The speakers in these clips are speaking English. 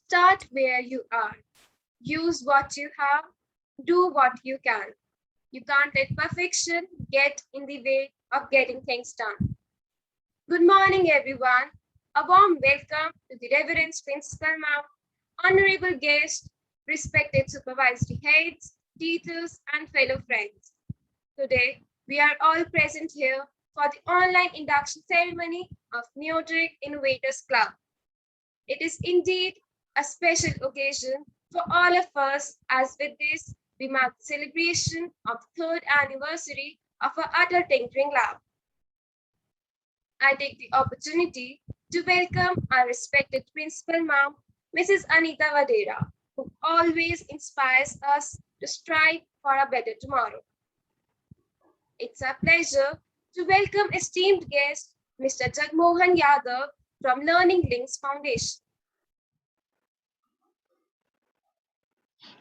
Start where you are. Use what you have. Do what you can. You can't let perfection get in the way of getting things done. Good morning, everyone. A warm welcome to the Reverend Principal Ma'am, honorable guests, respected supervisory heads, teachers, and fellow friends. Today, we are all present here for the online induction ceremony of Neotric Innovators Club. It is indeed a special occasion for all of us, as with this, we mark the celebration of the third anniversary of our Adult Tinkering Lab. I take the opportunity to welcome our respected principal ma'am, Mrs. Anita Vadera, who always inspires us to strive for a better tomorrow. It's a pleasure to welcome esteemed guest, Mr. Jagmohan Yadav from Learning Links Foundation.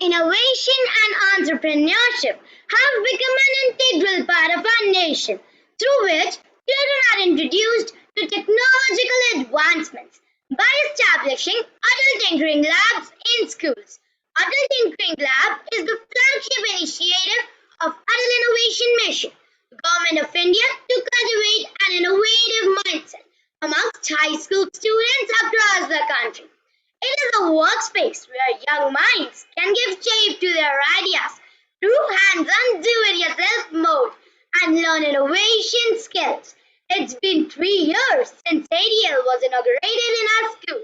Innovation and entrepreneurship have become an integral part of our nation, through which children are introduced to technological advancements by establishing adult tinkering labs in schools. Adult Tinkering Lab is the flagship initiative of Adult Innovation Mission, the Government of India, to cultivate an innovative mindset amongst high school students across the country. It is a workspace where young minds can give shape to their ideas through hands-on do-it-yourself mode and learn innovation skills. It's been 3 years since ADL was inaugurated in our school,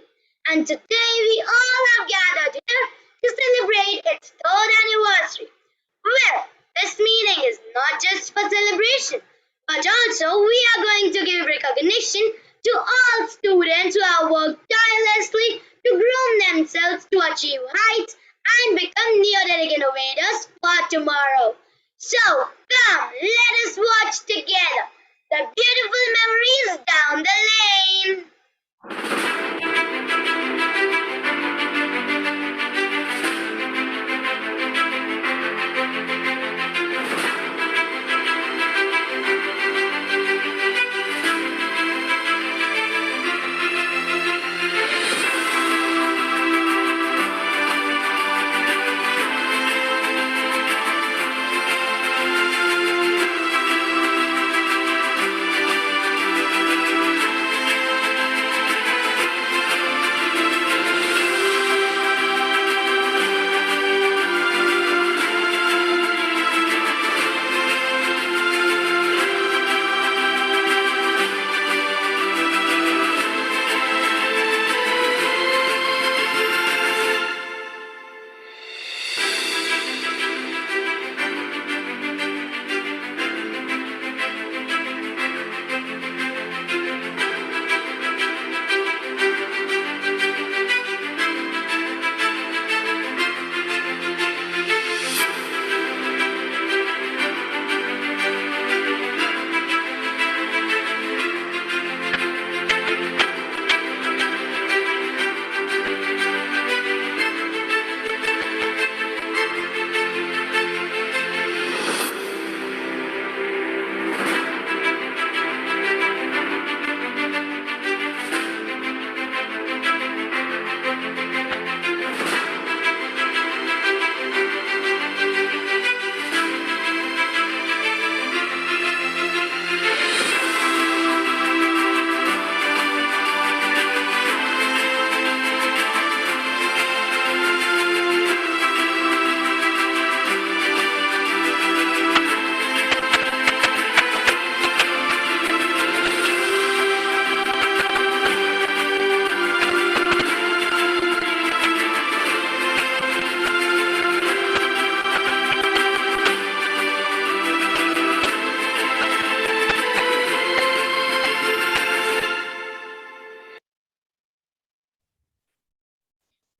and today we all have gathered here to celebrate its third anniversary. Well, this meeting is not just for celebration, but also we are going to give recognition to all students who have worked tirelessly to groom themselves to achieve heights and become neoteric innovators for tomorrow. So, come, let us watch together the beautiful memories down the lane.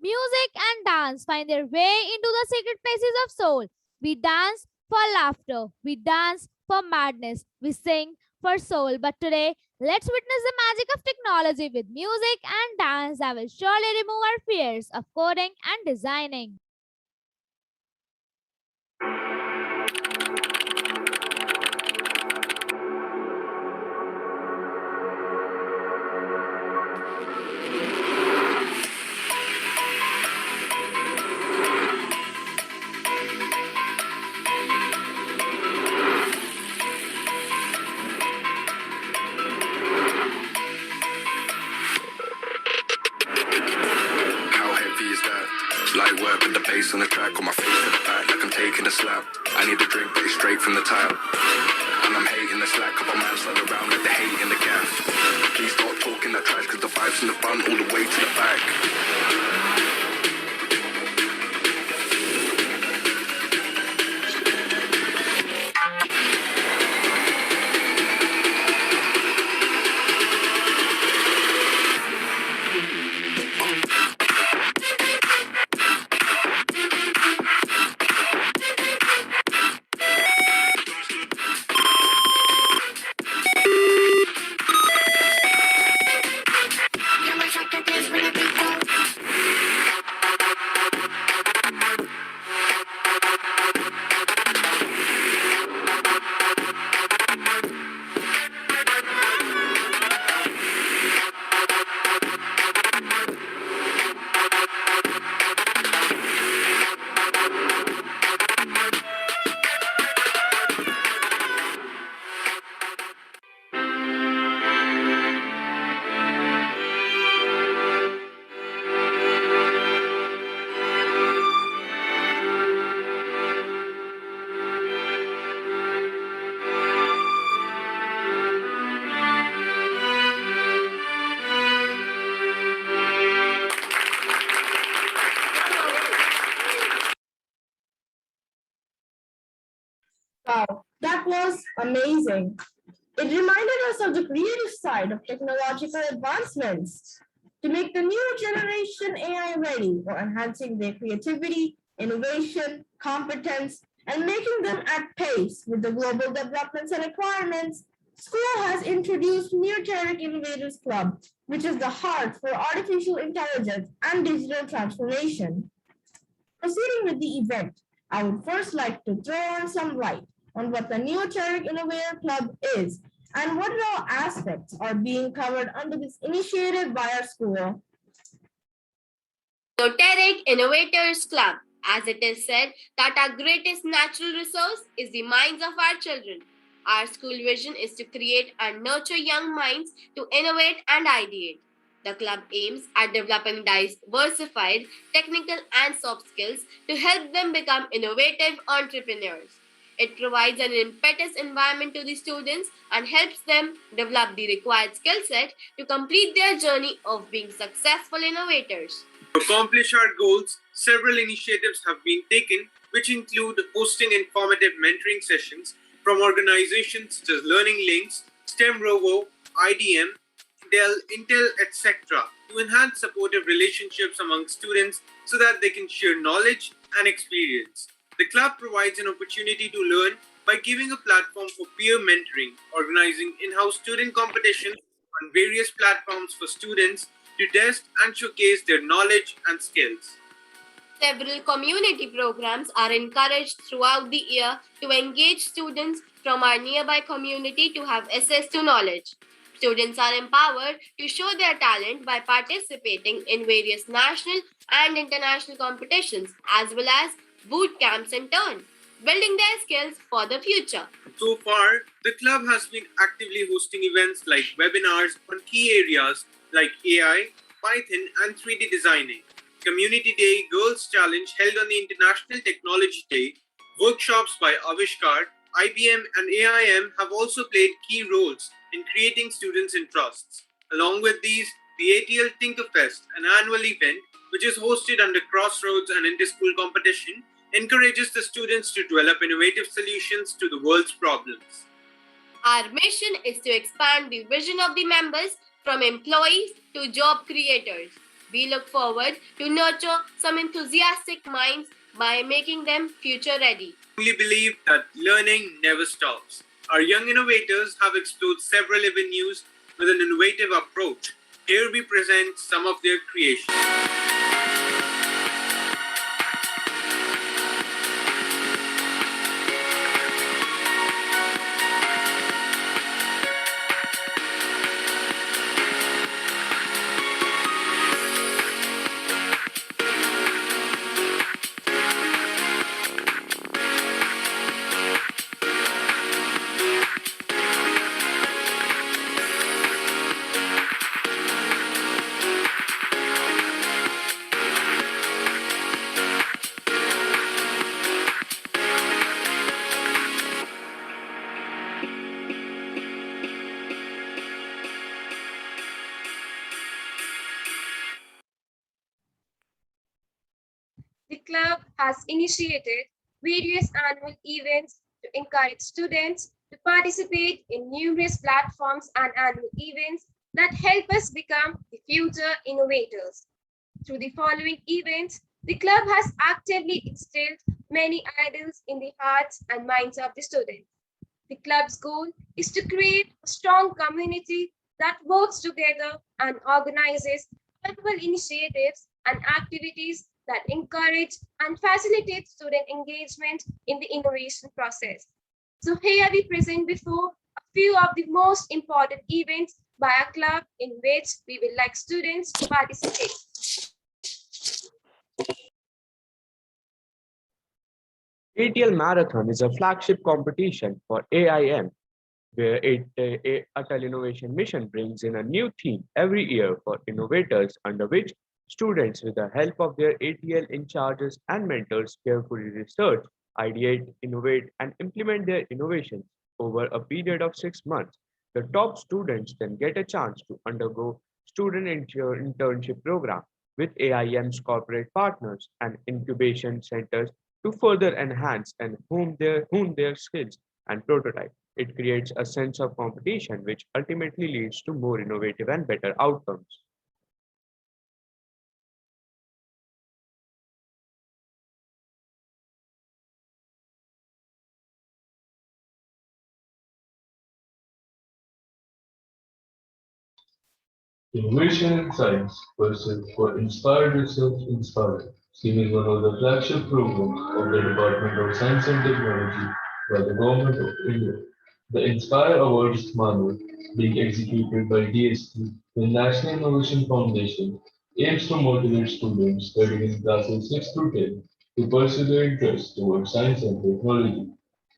Music and dance find their way into the secret places of soul. We dance for laughter. We dance for madness. We sing for soul. But today, let's witness the magic of technology with music and dance that will surely remove our fears of coding and designing. With the bass on the track, on my face to the back, like I'm taking a slap. I need a drink, but it's straight from the tap. And I'm hating the slack, couple man slide around like the hate in the gaff. Please stop talking that trash, cause the vibes in the front all the way to the back. Wow, that was amazing. It reminded us of the creative side of technological advancements to make the new generation AI ready for enhancing their creativity, innovation, competence, and making them at pace with the global developments and requirements. School has introduced Neoteric Innovators Club, which is the heart for artificial intelligence and digital transformation. Proceeding with the event, I would first like to throw on some light on what the Neoteric Innovator Club is and what all aspects are being covered under this initiative by our school. Neoteric Innovators Club, as it is said, that our greatest natural resource is the minds of our children. Our school vision is to create and nurture young minds to innovate and ideate. The club aims at developing diversified technical and soft skills to help them become innovative entrepreneurs. It provides an impetus environment to the students and helps them develop the required skill set to complete their journey of being successful innovators. To accomplish our goals, several initiatives have been taken, which include hosting informative mentoring sessions from organizations such as Learning Links, STEM Rovo, IDM, Dell, Intel, etc., to enhance supportive relationships among students so that they can share knowledge and experience. The club provides an opportunity to learn by giving a platform for peer mentoring, organizing in-house student competitions on various platforms for students to test and showcase their knowledge and skills. Several community programs are encouraged throughout the year to engage students from our nearby community to have access to knowledge. Students are empowered to show their talent by participating in various national and international competitions as well as boot camps in turn, building their skills for the future. So far, the club has been actively hosting events like webinars on key areas like AI, Python, and 3D designing. Community Day Girls Challenge held on the International Technology Day, workshops by Avishkar, IBM, and AIM have also played key roles in creating students' interests. Along with these, the ATL Tinkerfest, an annual event which is hosted under Crossroads and Inter-School Competition, encourages the students to develop innovative solutions to the world's problems. Our mission is to expand the vision of the members from employees to job creators. We look forward to nurture some enthusiastic minds by making them future ready. We believe that learning never stops. Our young innovators have explored several avenues with an innovative approach. Here we present some of their creations. has initiated various annual events to encourage students to participate in numerous platforms and annual events that help us become the future innovators. Through the following events, the club has actively instilled many ideals in the hearts and minds of the students. The club's goal is to create a strong community that works together and organizes multiple initiatives and activities that encourage and facilitate student engagement in the innovation process. So here we present before a few of the most important events by a club in which we would like students to participate. ATL Marathon is a flagship competition for AIM, where Atal Innovation Mission brings in a new theme every year for innovators, under which students, with the help of their ATL in charges and mentors, carefully research, ideate, innovate, and implement their innovations over a period of 6 months. The top students then get a chance to undergo student internship program with AIM's corporate partners and incubation centers to further enhance and hone their skills and prototype. It creates a sense of competition, which ultimately leads to more innovative and better outcomes. Innovation in Science Pursuit for Inspired Research Inspire, seen as one of the flagship programs of the Department of Science and Technology by the Government of India. The Inspire Awards Manual, being executed by DST, the National Innovation Foundation, aims to motivate students studying in classes 6 to 10 to pursue their interests towards science and technology.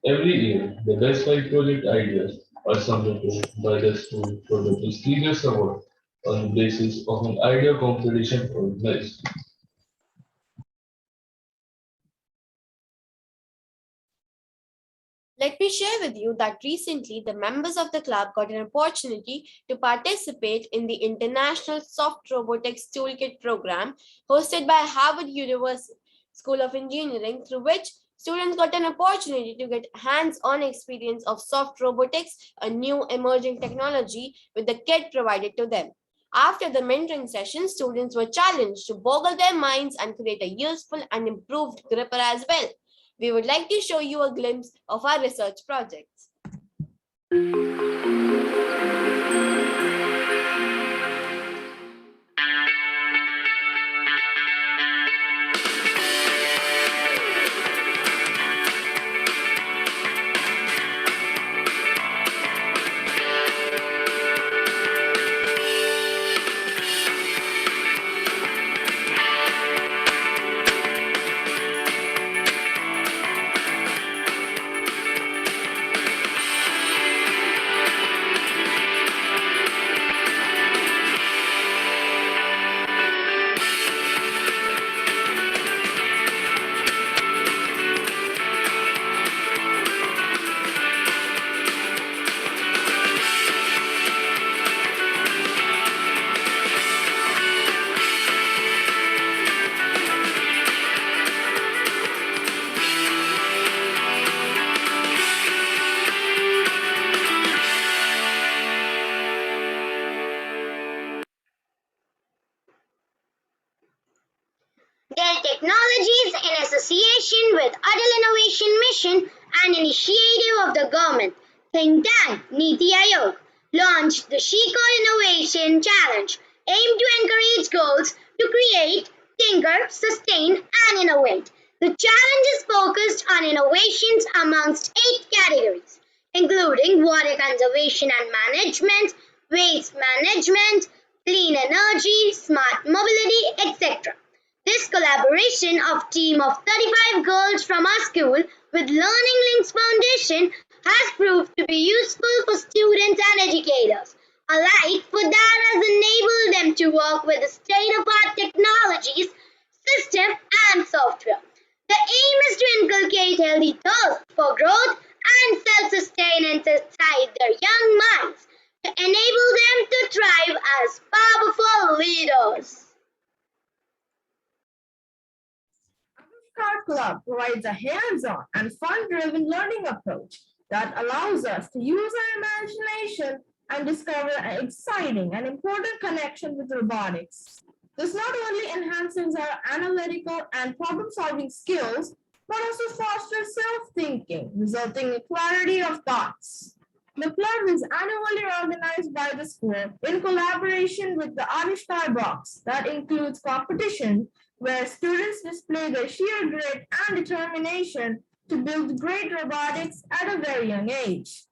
Every year, the best 5 project ideas are submitted by the school for the prestigious award on the basis of an idea competition organized. Let me share with you that recently the members of the club got an opportunity to participate in the International Soft Robotics Toolkit program hosted by Harvard University School of Engineering, through which students got an opportunity to get hands-on experience of soft robotics, a new emerging technology, with the kit provided to them. After the mentoring session, students were challenged to boggle their minds and create a useful and improved gripper as well. We would like to show you a glimpse of our research projects. Dell Technologies, in association with Atal Innovation Mission, an initiative of the government think tank Niti Aayog, launched the Shikar Innovation Challenge, aimed to encourage girls to create, tinker, sustain, and innovate. The challenge is focused on innovations amongst 8 categories, including water conservation and management, waste management, clean energy, smart mobility, etc. This collaboration of team of 35 girls from our school with Learning Links Foundation has proved to be useful for students and educators alike, for that has enabled them to work with the state-of-art technologies, system and software. The aim is to inculcate healthy thirst for growth and self-sustenance inside their young minds to enable them to thrive as powerful leaders. Art Club provides a hands-on and fun-driven learning approach that allows us to use our imagination and discover an exciting and important connection with robotics. This not only enhances our analytical and problem-solving skills, but also fosters self-thinking, resulting in clarity of thoughts. The club is annually organized by the school in collaboration with the Avishkar Box that includes competition where students display their sheer grit and determination to build great robotics at a very young age.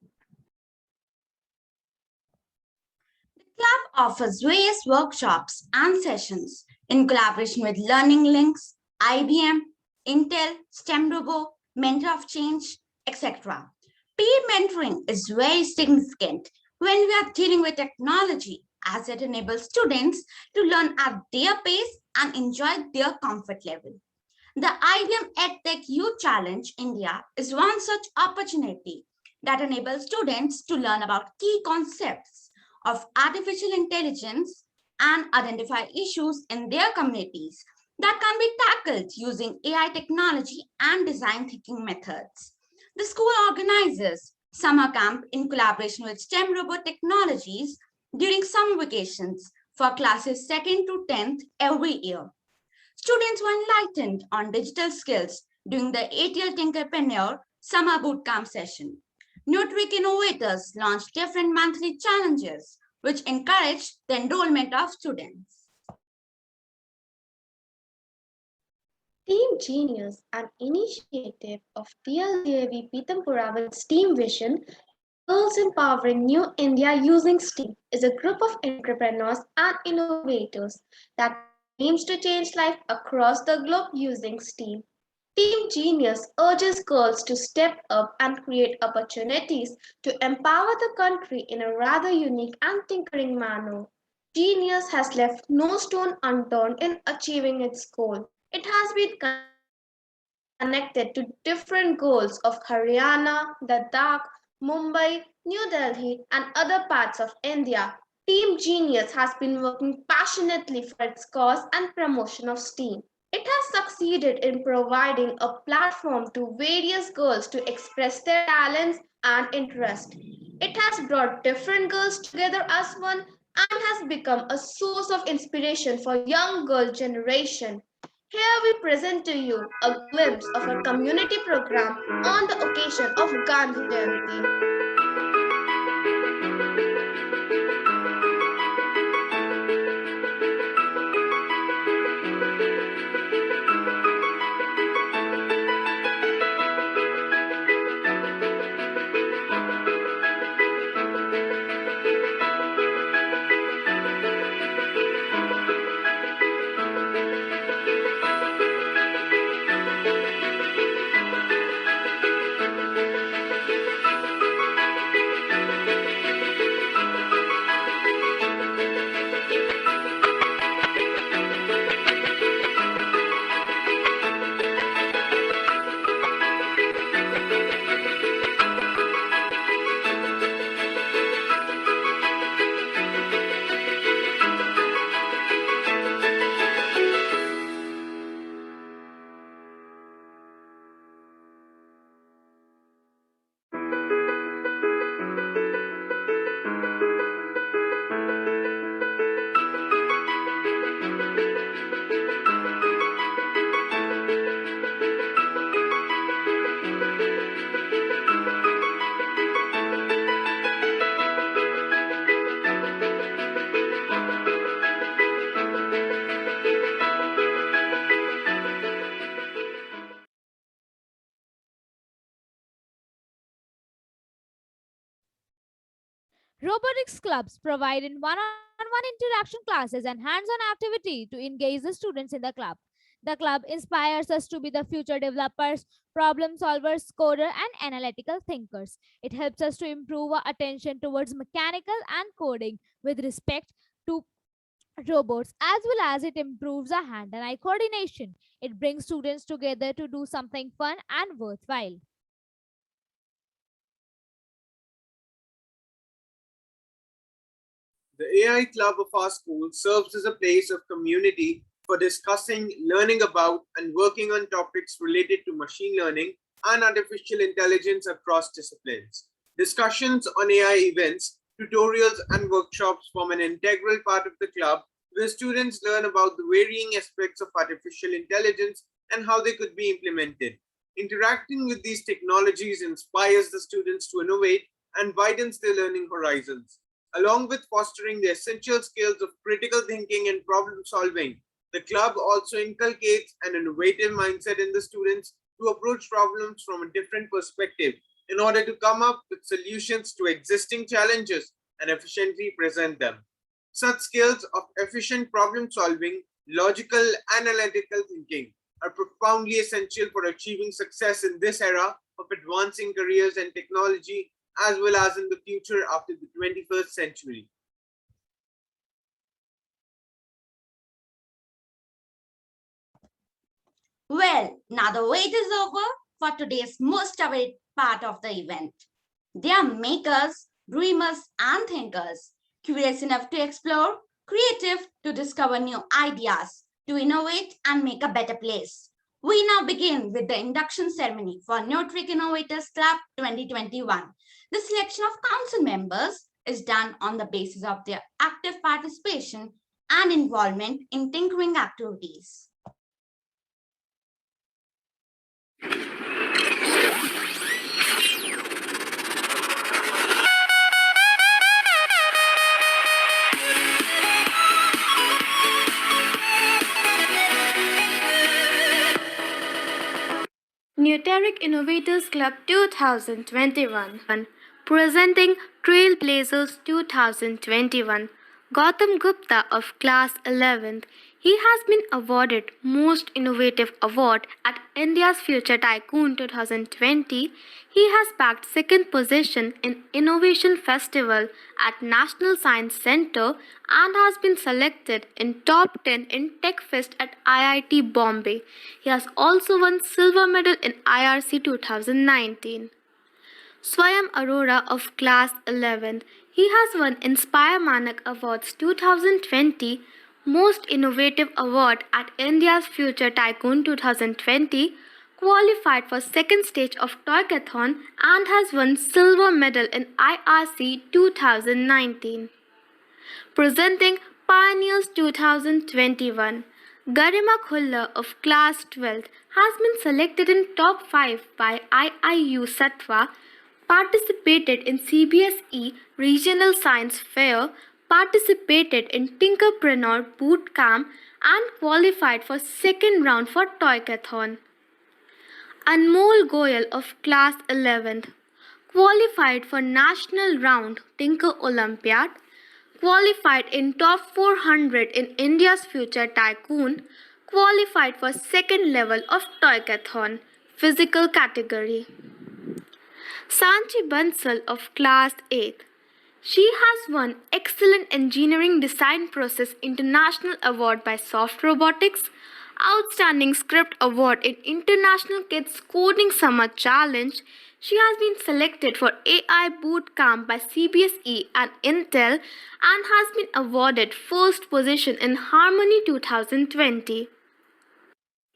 The club offers various workshops and sessions in collaboration with Learning Links, IBM, Intel, STEMrobo, Mentor of Change, etc. Peer mentoring is very significant when we are dealing with technology as it enables students to learn at their pace and enjoy their comfort level. The IBM EdTech Youth Challenge India is one such opportunity that enables students to learn about key concepts of artificial intelligence and identify issues in their communities that can be tackled using AI technology and design thinking methods. The school organizes summer camp in collaboration with STEM Robot Technologies during summer vacations for classes 2nd to 10th every year. Students were enlightened on digital skills during the ATL Tinkerpreneur Summer Bootcamp session. Newtwick innovators launched different monthly challenges which encouraged the enrollment of students. Team Genius, an initiative of TLDAV Pitampura with STEAM Vision, Girls Empowering New India Using STEAM, is a group of entrepreneurs and innovators that aims to change life across the globe using STEAM. Team Genius urges girls to step up and create opportunities to empower the country in a rather unique and tinkering manner. Genius has left no stone unturned in achieving its goal. It has been connected to different goals of Haryana, Ladakh, Mumbai, New Delhi, and other parts of India. Team Genius has been working passionately for its cause and promotion of STEAM. It has succeeded in providing a platform to various girls to express their talents and interests. It has brought different girls together as one and has become a source of inspiration for young girl generation. Here we present to you a glimpse of our community program on the occasion of Gandhi Jayanti. Robotics clubs provide in one-on-one interaction classes and hands-on activity to engage the students in the club. The club inspires us to be the future developers, problem solvers, coder, and analytical thinkers. It helps us to improve our attention towards mechanical and coding with respect to robots, as well as it improves our hand and eye coordination. It brings students together to do something fun and worthwhile. The AI Club of our school serves as a place of community for discussing, learning about, and working on topics related to machine learning and artificial intelligence across disciplines. Discussions on AI events, tutorials, and workshops form an integral part of the club, where students learn about the varying aspects of artificial intelligence and how they could be implemented. Interacting with these technologies inspires the students to innovate and widens their learning horizons. Along with fostering the essential skills of critical thinking and problem solving, the club also inculcates an innovative mindset in the students to approach problems from a different perspective in order to come up with solutions to existing challenges and efficiently present them. Such skills of efficient problem solving, logical, analytical thinking are profoundly essential for achieving success in this era of advancing careers and technology, as well as in the future after the 21st century. Well, now the wait is over for today's most awaited part of the event. They are makers, dreamers, and thinkers, curious enough to explore, creative to discover new ideas, to innovate and make a better place. We now begin with the induction ceremony for Nutric Innovators Club 2021. The selection of council members is done on the basis of their active participation and involvement in tinkering activities. Nuteric Innovators Club 2021, presenting Trailblazers 2021. Gautam Gupta of class 11th. He has been awarded Most Innovative Award at India's Future Tycoon 2020. He has bagged second position in Innovation Festival at National Science Centre and has been selected in top 10 in Tech Fest at IIT Bombay. He has also won silver medal in IRC 2019. Swayam Arora of class 11th. He has won Inspire Manak Awards 2020 Most Innovative Award at India's Future Tycoon 2020, qualified for second stage of Toykathon and has won silver medal in IRC 2019. Presenting Pioneers 2021. Garima Khulla of class 12th has been selected in top 5 by IIU Satwa, participated in CBSE Regional Science Fair, participated in Tinkerpreneur Boot Camp and qualified for second round for Toykathon. Anmol Goyal of class 11th qualified for national round Tinker Olympiad, qualified in top 400 in India's Future Tycoon, qualified for second level of Toykathon physical category. Sanchi Bansal of class 8th. She has won Excellent Engineering Design Process International Award by Soft Robotics, Outstanding Script Award in International Kids Coding Summer Challenge. She has been selected for AI Boot Camp by CBSE and Intel and has been awarded first position in Harmony 2020.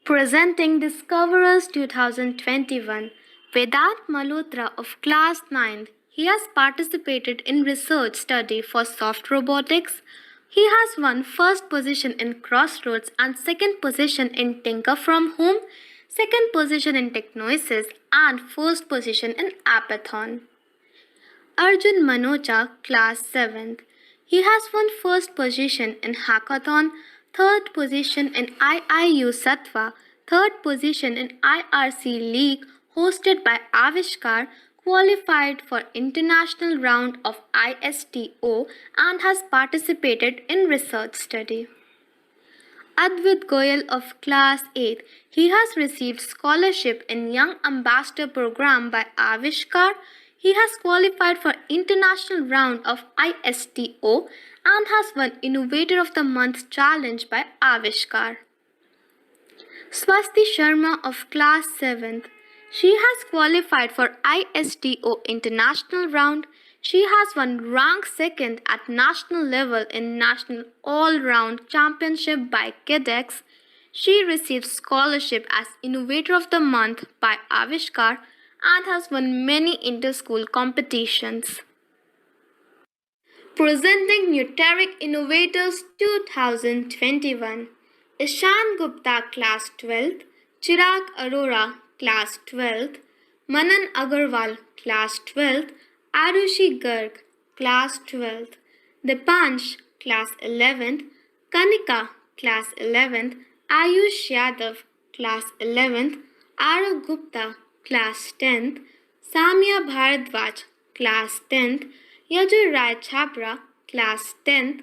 Presenting Discoverers 2021, Vedant Malhotra of class 9th. He has participated in research study for soft robotics. He has won first position in Crossroads and second position in Tinker from Home, second position in Technosis and first position in Appathon. Arjun Manocha, class 7th. He has won first position in Hackathon, third position in IIU Satwa, third position in IRC League hosted by Avishkar, qualified for international round of ISTO and has participated in research study. Advait Goyal of class 8. He has received scholarship in Young Ambassador program by Avishkar. He has qualified for international round of ISTO and has won Innovator of the Month challenge by Avishkar. Swasti Sharma of class 7th. She has qualified for ISTO international round. She has won rank second at national level in National All-Round Championship by KidX. She received scholarship as Innovator of the Month by Avishkar and has won many inter-school competitions. Presenting Nuteric Innovators 2021, Ishan Gupta Class 12th, Chirag Arora Class 12th, Manan Agarwal Class 12th, Arushi Garg Class 12th, Dipansh Class 11th, Kanika Class 11th, Ayush Yadav Class 11th, Arav Gupta Class 10th, Samia Bharadwaj Class 10th, Yajur Rai Chhabra Class 10th,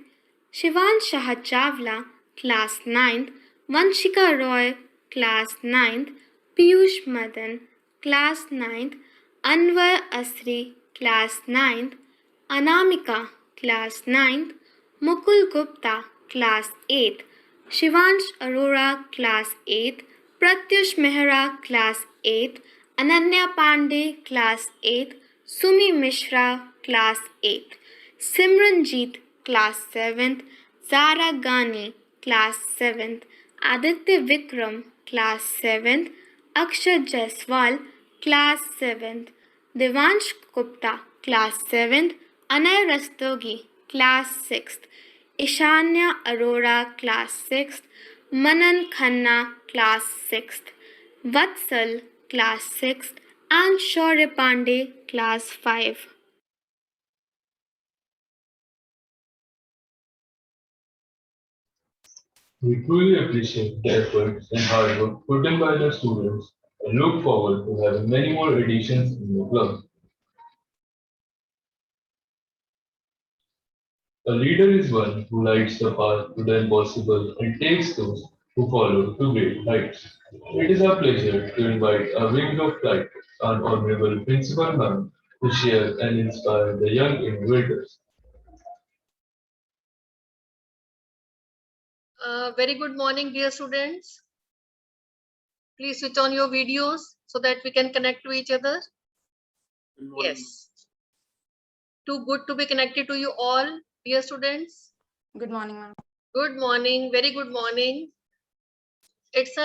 Shivan Shah Chawla Class 9th, Vanshika Roy Class 9th, Piyush Madan Class 9th, Anwar Asri Class 9th, Anamika Class 9th, Mukul Gupta Class 8th, Shivansh Arora Class 8th, Pratyush Mehra Class 8th, Ananya Pandey Class 8th, Sumi Mishra Class 8th, Simranjeet Class 7th, Zara Ghani Class 7th, Aditya Vikram Class 7th, Akshay Jaiswal Class 7th, Devansh Gupta Class 7th, Anay Rastogi Class 6th, Ishanya Arora Class 6th, Manan Khanna Class 6th, Vatsal Class 6th, and Shaurya Pandey Class 5. We truly appreciate the efforts and hard work put in by the students and look forward to having many more editions in the club. A leader is one who lights the path to the impossible and takes those who follow to great heights. It is our pleasure to invite our wing of flight, our honorable principal ma'am, to share and inspire the young innovators. Very good morning, dear students. Please switch on your videos so that we can connect to each other. Yes. Too good to be connected to you all, dear students. Good morning, ma'am. Good morning, very good morning. It's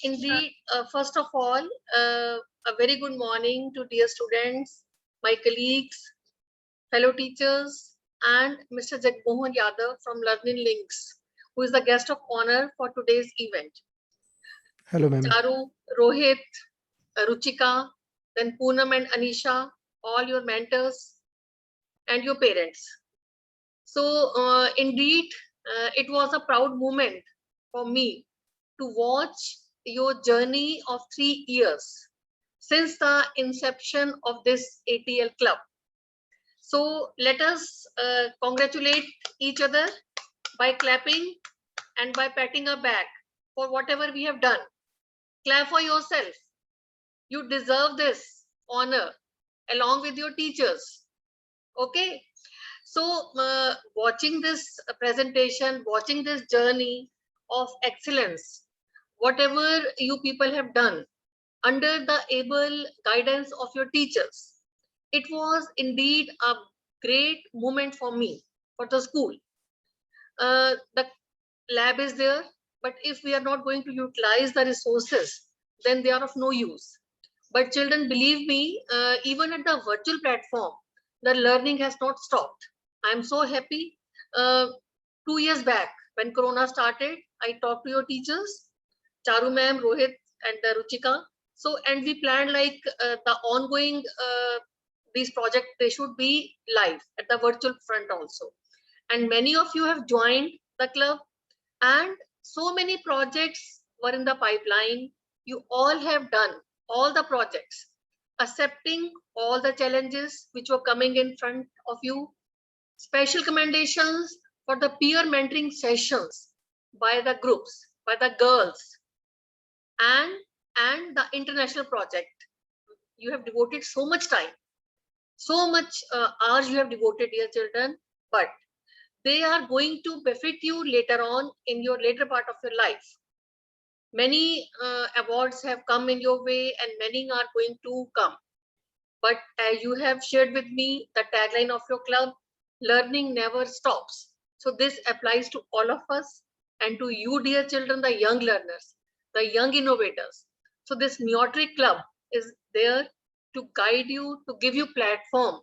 indeed, first of all, a very good morning to dear students, my colleagues, fellow teachers, and Mr. Jagmohan Yadav from Learning Links, who is the guest of honor for today's event. Hello, ma'am. Charu, Rohit, Ruchika, then Poonam and Anisha, all your mentors and your parents. So indeed, it was a proud moment for me to watch your journey of 3 years since the inception of this ATL club. So let us congratulate each other by clapping and by patting our back for whatever we have done. Clap for yourself. You deserve this honor along with your teachers. Okay. So watching this presentation, watching this journey of excellence, whatever you people have done under the able guidance of your teachers, it was indeed a great moment for me, for the school. The lab is there, but if we are not going to utilize the resources, then they are of no use. But children, believe me, even at the virtual platform, the learning has not stopped. I'm so happy. 2 years back, when Corona started, I talked to your teachers, Charu ma'am, Rohit, and Ruchika. So, and we planned like the ongoing these projects, they should be live at the virtual front also. And many of you have joined the club, and so many projects were in the pipeline. You all have done all the projects, accepting all the challenges which were coming in front of you. Special commendations for the peer mentoring sessions by the groups, by the girls, and the international project. You have devoted so much time, so much hours you have devoted, dear children, but they are going to benefit you later on in your later part of your life. Many awards have come in your way and many are going to come. But as you have shared with me, the tagline of your club, learning never stops. So this applies to all of us and to you, dear children, the young learners, the young innovators. So this Neotric Club is there to guide you, to give you platform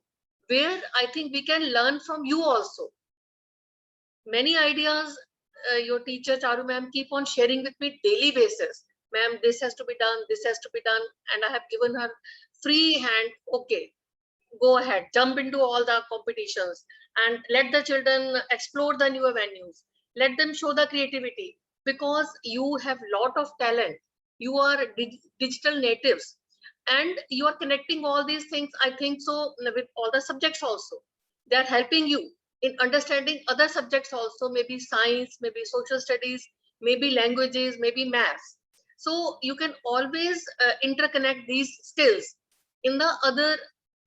where I think we can learn from you also. Many ideas your teacher Charu ma'am keep on sharing with me daily basis. Ma'am, this has to be done, this has to be done, and I have given her free hand. Okay, go ahead, jump into all the competitions and let the children explore the new avenues. Let them show the creativity because you have lot of talent. You are digital natives and you are connecting all these things, I think so, with all the subjects also. They are helping you in understanding other subjects also, maybe science, maybe social studies, maybe languages, maybe maths. So you can always interconnect these skills in the other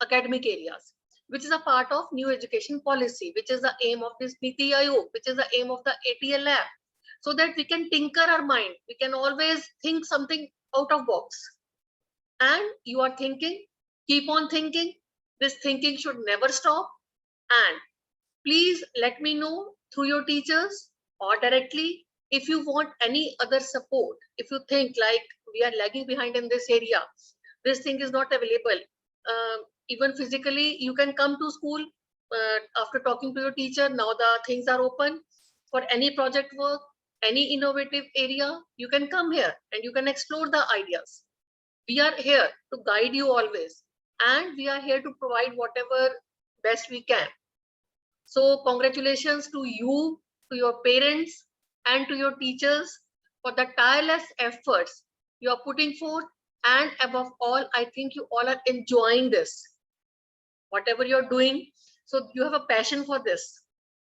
academic areas, which is a part of new education policy, which is the aim of this Niti Aayog, which is the aim of the ATL lab, so that we can tinker our mind. We can always think something out of box. And you are thinking, keep on thinking. This thinking should never stop. And please let me know through your teachers or directly if you want any other support. If you think like we are lagging behind in this area, this thing is not available. Even physically, you can come to school after talking to your teacher. Now the things are open for any project work, any innovative area. You can come here and you can explore the ideas. We are here to guide you always, and we are here to provide whatever best we can. So congratulations to you, to your parents, and to your teachers for the tireless efforts you are putting forth. And above all, I think you all are enjoying this, whatever you're doing. So you have a passion for this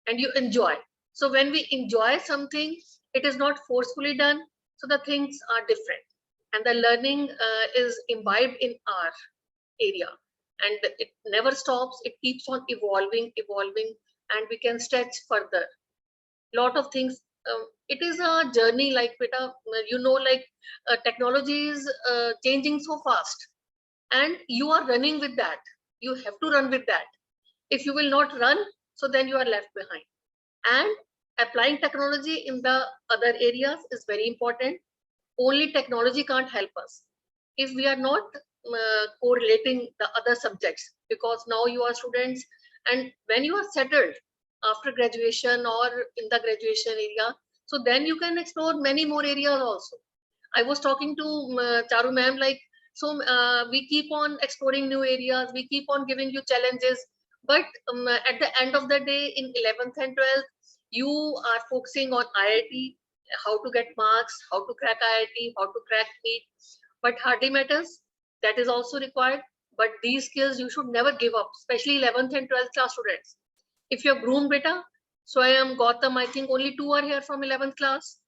and you enjoy. So when we enjoy something, it is not forcefully done. So the things are different and the learning is imbibed in our area and it never stops. It keeps on evolving, and we can stretch further. Lot of things. It is a journey, like beta, like technology is changing so fast and you are running with that. You have to run with that. If you will not run, so then you are left behind. And applying technology in the other areas is very important. Only technology can't help us if we are not correlating the other subjects, because now you are students and when you are settled after graduation or in the graduation area, so then you can explore many more areas also. I was talking to Charu ma'am, like, so we keep on exploring new areas, we keep on giving you challenges, but at the end of the day in 11th and 12th, you are focusing on IIT, how to get marks, how to crack IIT, how to crack NEET, but hardly matters. That is also required. But these skills you should never give up, especially 11th and 12th class students. If you're groomed, beta, so I am Gautam, I think only 2 are here from 11th class.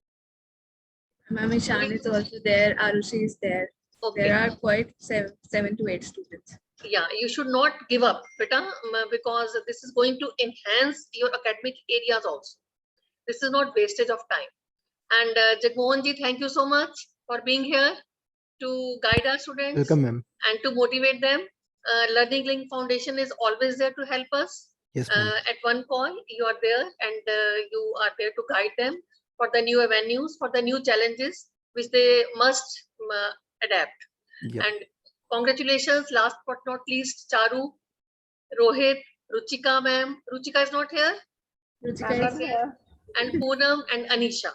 Ma'am, Ishan is also there, Arushi is there. Okay. There are quite 7 to 8 students. Yeah, you should not give up, beta, because this is going to enhance your academic areas also. This is not wastage of time. And Jagmohan ji, thank you so much for being here to guide our students. Welcome, ma'am. And to motivate them. Learning Link Foundation is always there to help us. Yes, ma'am. At one call, you are there and you are there to guide them for the new avenues, for the new challenges, which they must adapt. Yep. And congratulations, last but not least, Charu, Rohit, Ruchika ma'am. Ruchika is not here? Ruchika is here. And Poonam and Anisha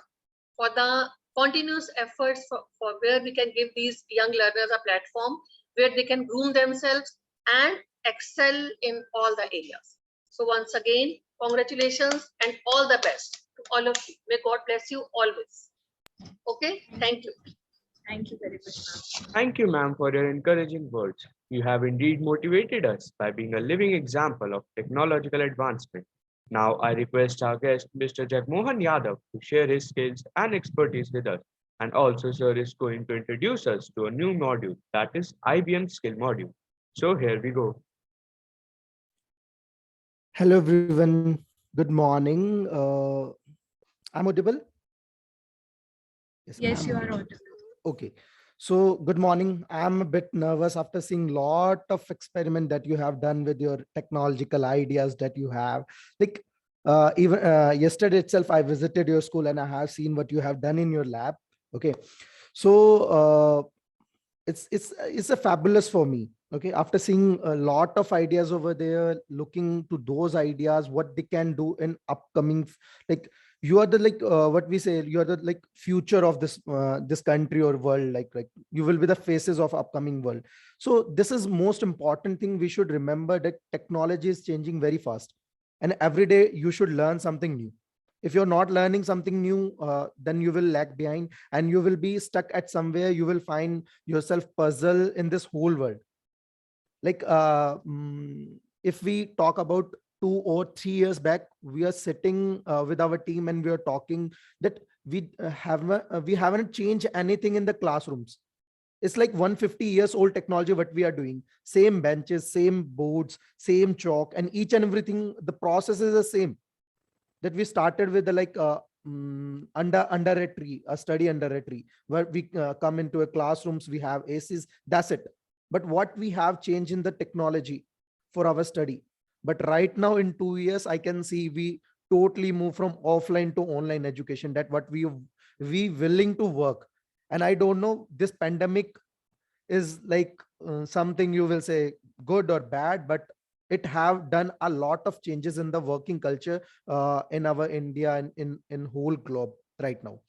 for the continuous efforts for where we can give these young learners a platform where they can groom themselves and excel in all the areas. So once again, congratulations and all the best to all of you. May God bless you always. Okay, thank you. Thank you very much, ma'am. Thank you, ma'am, for your encouraging words. You have indeed motivated us by being a living example of technological advancement. Now, I request our guest, Mr. Jagmohan Yadav, to share his skills and expertise with us. And also, sir is going to introduce us to a new module, that is IBM Skill Module. So here we go. Hello, everyone. Good morning. I'm audible? Yes, you are audible. Okay. So good morning. I'm a bit nervous after seeing lot of experiment that you have done with your technological ideas that you have. Like even yesterday itself, I visited your school and I have seen what you have done in your lab. Okay, so it's a fabulous for me. Okay, after seeing a lot of ideas over there, looking to those ideas, what they can do in upcoming, like you are the like what we say, you are the like future of this country or world, like you will be the faces of upcoming world. So this is most important thing. We should remember that technology is changing very fast, and every day you should learn something new. If you're not learning something new, then you will lag behind and you will be stuck at somewhere. You will find yourself puzzle in this whole world. Like if we talk about 2 or 3 years back, we are sitting with our team and we are talking that we haven't changed anything in the classrooms. It's like 150 years old technology what we are doing. Same benches, same boards, same chalk, and each and everything, the process is the same. That we started with the like under a tree, a study under a tree, where we come into a classrooms, we have ACs, that's it. But what we have changed in the technology for our study. But right now in 2 years, I can see we totally move from offline to online education. That what we willing to work. And I don't know, this pandemic is like something you will say good or bad, but it have done a lot of changes in the working culture in our India and in whole globe right now.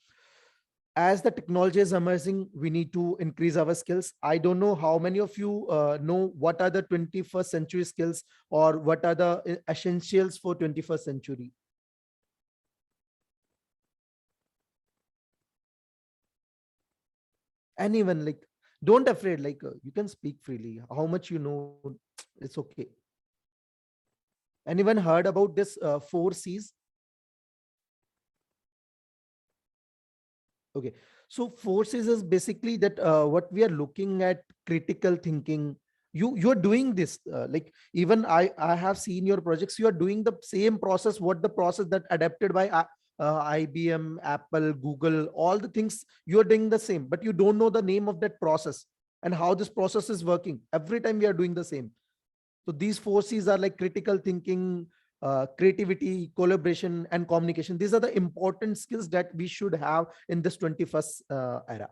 As the technology is emerging, we need to increase our skills. I don't know how many of you know what are the 21st century skills, or what are the essentials for 21st century. Anyone, like, don't afraid, like you can speak freely. How much you know, it's okay. Anyone heard about this 4 C's? Okay, so 4 C's is basically that what we are looking at, critical thinking. You're doing this like even I have seen your projects. You are doing the same process, what the process that adapted by IBM, Apple, Google, all the things you are doing the same, but you don't know the name of that process and how this process is working. Every time we are doing the same. So these 4 C's are like critical thinking, creativity, collaboration, and communication. These are the important skills that we should have in this 21st era.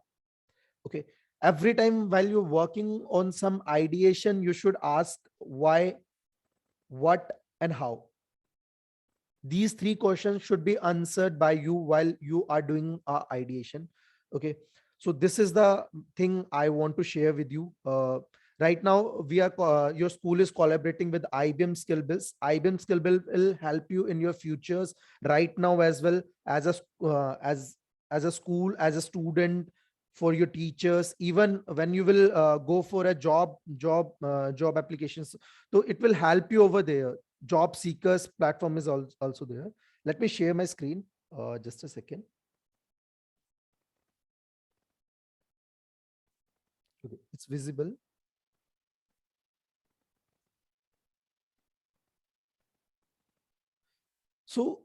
Okay. Every time while you're working on some ideation, you should ask why, what, and how. These 3 questions should be answered by you while you are doing ideation. Okay. So this is the thing I want to share with you. Right now, we are your school is collaborating with IBM SkillBuild. IBM SkillBuild will help you in your futures right now as well as as a school, as a student, for your teachers, even when you will go for a job applications. So it will help you over there. Job seekers platform is also there. Let me share my screen. Just a second. Okay, it's visible. So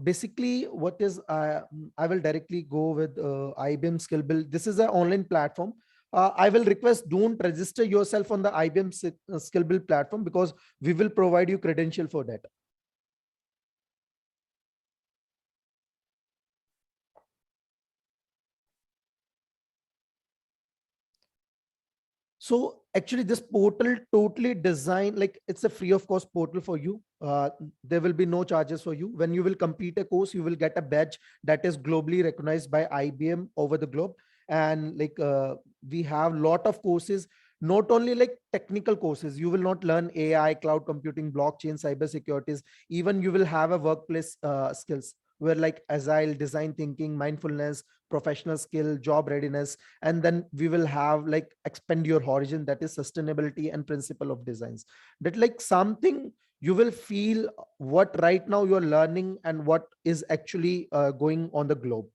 basically what is, I will directly go with IBM SkillBuild. This is an online platform. I will request, don't register yourself on the IBM SkillBuild platform, because we will provide you credential for that. So actually this portal totally designed, like it's a free of cost portal for you. There will be no charges for you. When you will complete a course, you will get a badge that is globally recognized by IBM over the globe. And like we have lot of courses, not only like technical courses. You will not learn AI, cloud computing, blockchain, cyber securities. Even you will have a workplace skills, where like agile, design thinking, mindfulness, professional skill, job readiness. And then we will have like expand your horizon, that is sustainability and principle of designs. That like something you will feel what right now you're learning and what is actually going on the globe.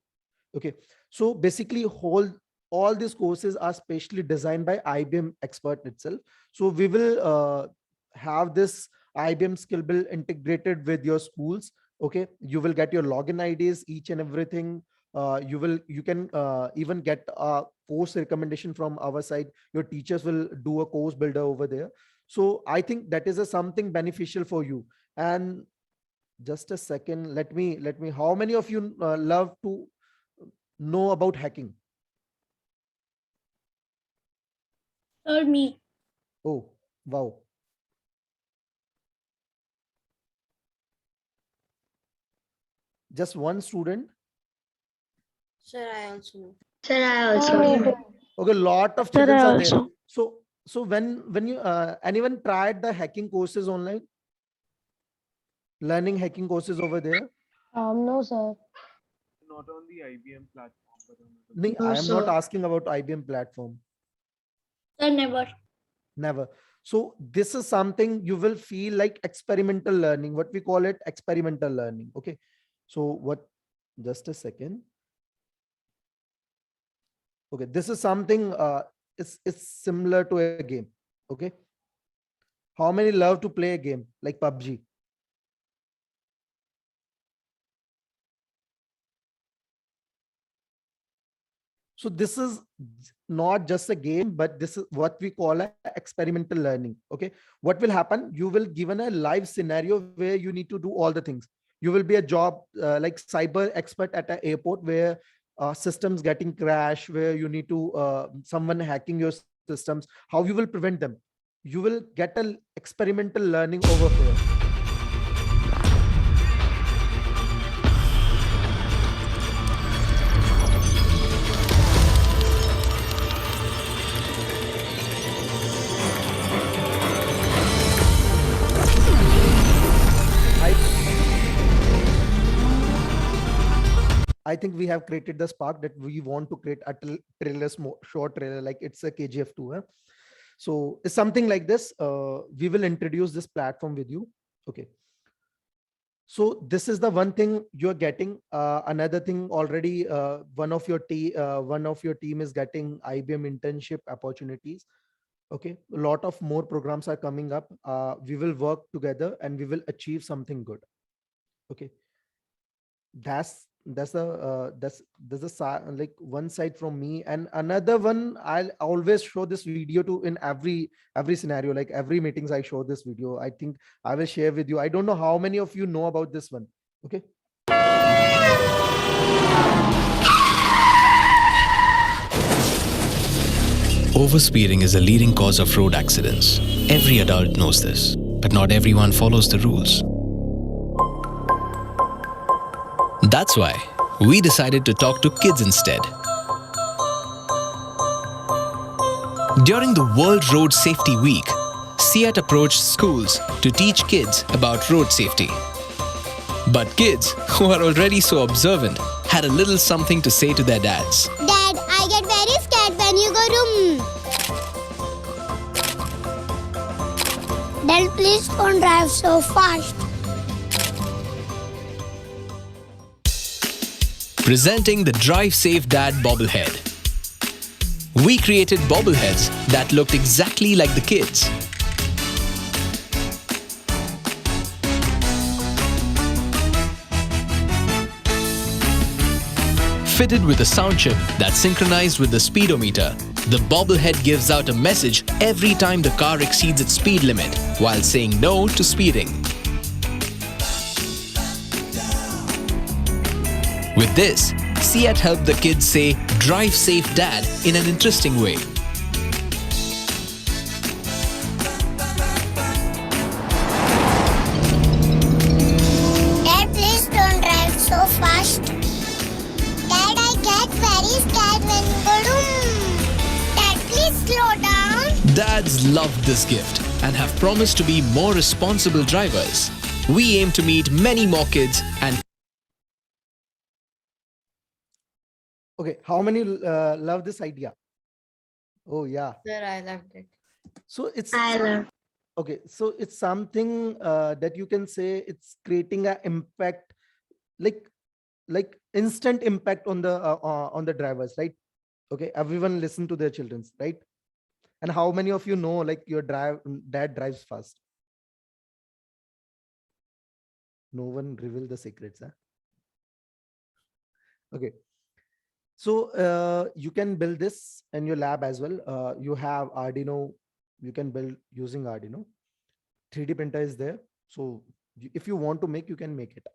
Okay, so basically all these courses are specially designed by IBM expert itself. So we will have this IBM SkillBuild integrated with your schools. Okay, you will get your login IDs, each and everything. You can even get a course recommendation from our side. Your teachers will do a course builder over there. So I think that is a something beneficial for you. And just a second, let me how many of you love to know about hacking? Or me. Oh, wow. Just one student? Sir, I also. Sir, I also. Okay, lot of Sir, children I are there. also. So when you anyone tried the hacking courses online? Learning hacking courses over there? No, sir. Not on the IBM platform, but on No, No, I am not sir. asking about IBM platform. Sir, never. Never. So this is something you will feel like experimental learning. What we call it experimental learning. Okay. So what? Just a second. Okay, this is something. It's similar to a game. Okay. How many love to play a game like PUBG? So this is not just a game, but this is what we call a experimental learning. Okay. What will happen? You will given a live scenario where you need to do all the things. You will be a job like cyber expert at an airport where systems getting crash, where you need to someone hacking your systems. How you will prevent them? You will get a experimental learning over here. I think we have created the spark that we want to create a trailer, short trailer, like it's a KGF 2. Huh? So it's something like this. We will introduce this platform with you. Okay. So this is the one thing you're getting. Another thing already, one of your team is getting IBM internship opportunities. Okay, a lot of more programs are coming up. We will work together and we will achieve something good. Okay, that's like one side from me, and another one, I'll always show this video to in every scenario, like every meetings I show this video. I think I will share with you. I don't know how many of you know about this one. Okay. Overspeeding is a leading cause of road accidents. Every adult knows this, but not everyone follows the rules. That's why we decided to talk to kids instead. During the World Road Safety Week, CEAT approached schools to teach kids about road safety. But kids, who are already so observant, had a little something to say to their dads. Dad, I get very scared when you go to. Dad, please don't drive so fast. Presenting the Drive Safe Dad bobblehead. We created bobbleheads that looked exactly like the kids. Fitted with a sound chip that's synchronized with the speedometer, the bobblehead gives out a message every time the car exceeds its speed limit while saying no to speeding. With this, CEAT helped the kids say "Drive Safe Dad" in an interesting way. Dad, please don't drive so fast. Dad, I get very scared when you go to. Dad, please slow down. Dads love this gift and have promised to be more responsible drivers. We aim to meet many more kids and Okay, how many love this idea? Oh yeah. Sir, I loved it. So it's I love. okay. So it's something that you can say it's creating an impact, like instant impact on the drivers, right? Okay, everyone listen to their children's, right? And how many of you know like your dad drives fast? No one reveal the secrets, huh? Okay. So you can build this in your lab as well. You have Arduino, you can build using Arduino. 3D printer is there. So if you want to make, you can make it.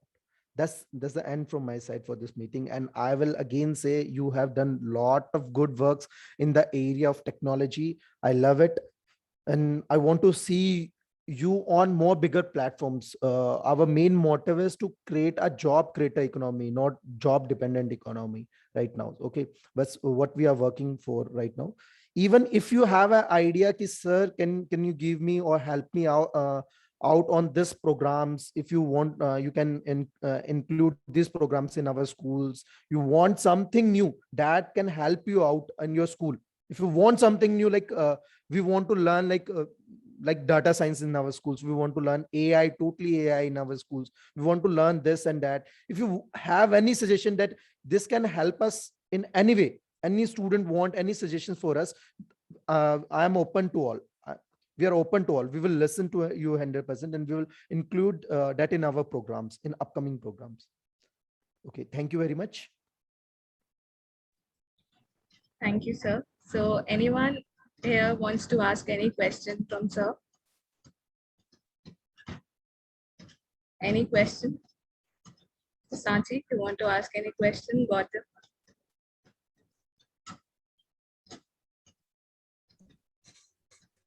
That's the end from my side for this meeting. And I will again say you have done lot of good works in the area of technology. I love it. And I want to see you on more bigger platforms. Our main motive is to create a job creator economy, not job dependent economy right now. Okay, that's what we are working for right now. Even if you have an idea, ki, sir, can you give me or help me out on this programs? If you want, you can include these programs in our schools. You want something new that can help you out in your school. If you want something new, like we want to learn like data science in our schools, we want to learn AI, totally AI in our schools, we want to learn this and that. If you have any suggestion that this can help us in any way, any student want any suggestions for us, I am open to all. We are open to all. We will listen to you 100%, and we will include that in our programs, in upcoming programs. Okay, thank you very much. Thank you, sir. So anyone here wants to ask any question from sir? Any question? Sanchi, you want to ask any question? Gautam?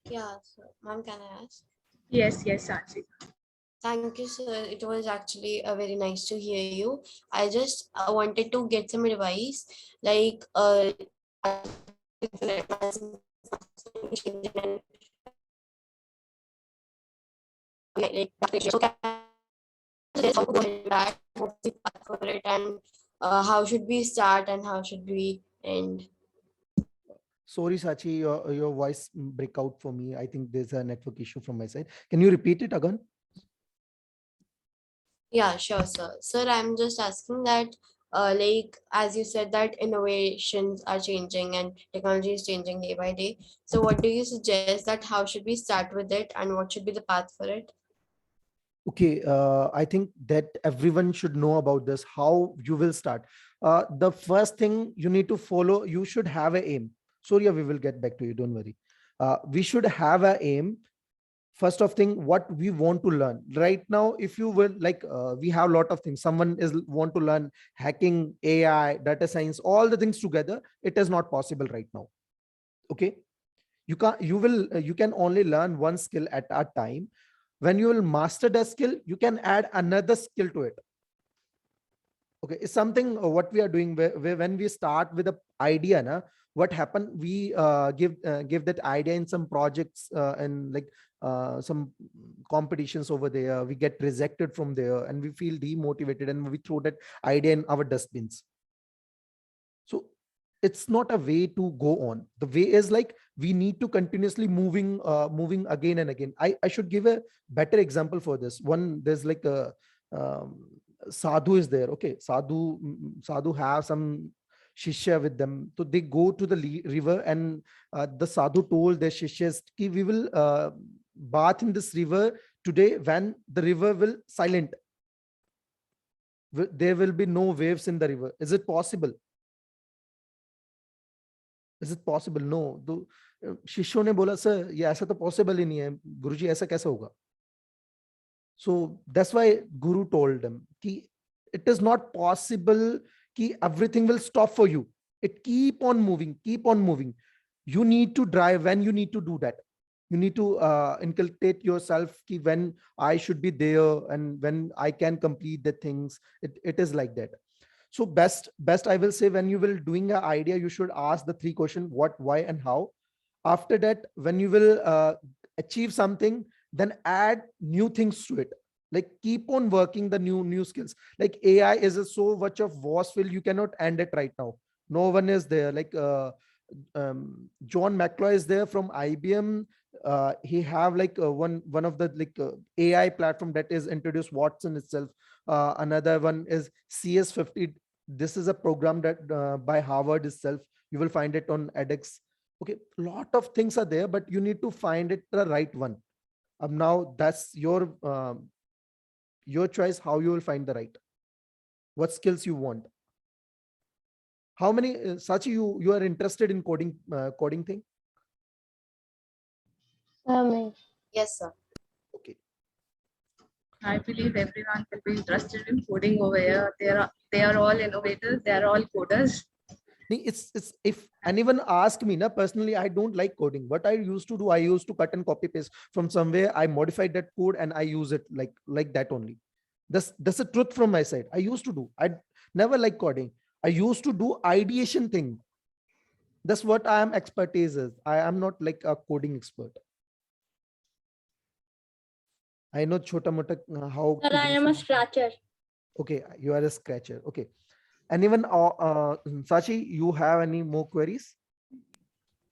Yeah, so ma'am, can I ask? Yes, Sanchi. Thank you, sir. It was actually very nice to hear you. I just wanted to get some advice, like like so can how to go ahead with that, what's the path for it, and how should we start and how should we end? Sorry, Sachi, your voice break out for me. I think there's a network issue from my side. Can you repeat it again? Yeah, sure, sir. Sir, I'm just asking that, like, as you said, that innovations are changing and technology is changing day by day. So what do you suggest that how should we start with it and what should be the path for it? Okay, I think that everyone should know about this, how you will start. The first thing you need to follow, you should have an aim. Surya, we will get back to you, don't worry. We should have an aim. First of thing, what we want to learn right now. If you will, like, we have a lot of things. Someone is want to learn hacking, AI, data science, all the things together. It is not possible right now. Okay, you can only learn one skill at a time. When you will master that skill, you can add another skill to it. Okay, it's something what we are doing where when we start with an idea, what happened, we give that idea in some projects and like some competitions over there. We get rejected from there and we feel demotivated and we throw that idea in our dustbins. So it's not a way to go on. The way is like we need to continuously moving again and again. I should give a better example for this one. There's like a sadhu is there. Okay, sadhu have some shishya with them, so they go to the river, and the sadhu told their shishyas ki we will bath in this river today. When the river will silent, there will be no waves in the river. Is it possible? Is it possible? No. तो शिष्यों ने बोला sir ये ऐसा तो possible ही नहीं है, गुरुजी ऐसा कैसे होगा? So that's why Guru told them कि it is not possible कि everything will stop for you. It keep on moving, keep on moving. You need to drive when you need to do that. You need to inculcate yourself कि when I should be there and when I can complete the things. It is like that. So best I will say, when you will doing an idea, you should ask the 3 questions: what, why, and how. After that, when you will achieve something, then add new things to it. Like keep on working the new skills. Like AI is so much of vast field, you cannot end it right now. No one is there. Like John McCloy is there from IBM. He have like one of the like AI platform that is introduced, Watson itself. Another one is CS50. This is a program that by Harvard itself. You will find it on edX. Okay, a lot of things are there, but you need to find it the right one. Now that's your choice, how you will find the right, what skills you want, How many, Sachi, you are interested in coding thing? Yes, sir. Okay. I believe everyone will be interested in coding over here. They are all innovators. They are all coders. It's if anyone ask me, personally, I don't like coding. What I used to do, I used to cut and copy paste from somewhere. I modified that code and I use it like that only. That's the truth from my side. I used to do. I never like coding. I used to do ideation thing. That's what I am expertise is. I am not like a coding expert. I know chota mota how. Sir, I am a scratcher. Okay, you are a scratcher. Okay. Anyone, Sachi, you have any more queries?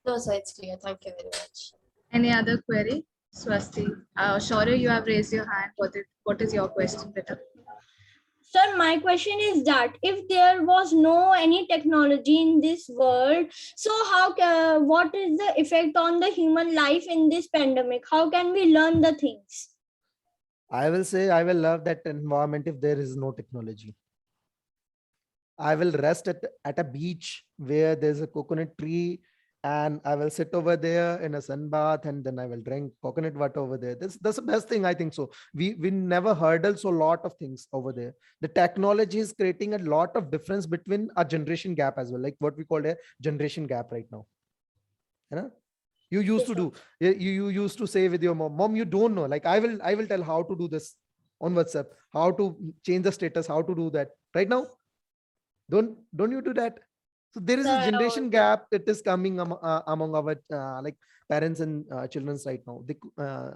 No, sir, it's clear. Thank you very much. Any other query? Swasti, Shaurya, you have raised your hand. What is your question, beta? Sir, my question is that if there was no any technology in this world, so what is the effect on the human life in this pandemic? How can we learn the things? I will say I will love that environment if there is no technology. I will rest at a beach where there's a coconut tree and I will sit over there in a sun bath and then I will drink coconut water over there. That's the best thing, I think so. We never hurdle so lot of things over there. The technology is creating a lot of difference between a generation gap as well, like what we call a generation gap right now. You know? You used to do, you used to say with your mom, you don't know, like I will tell how to do this on WhatsApp, how to change the status, how to do that. Right now, don't you do that? So there is a generation gap that is coming among our like parents and children's right now.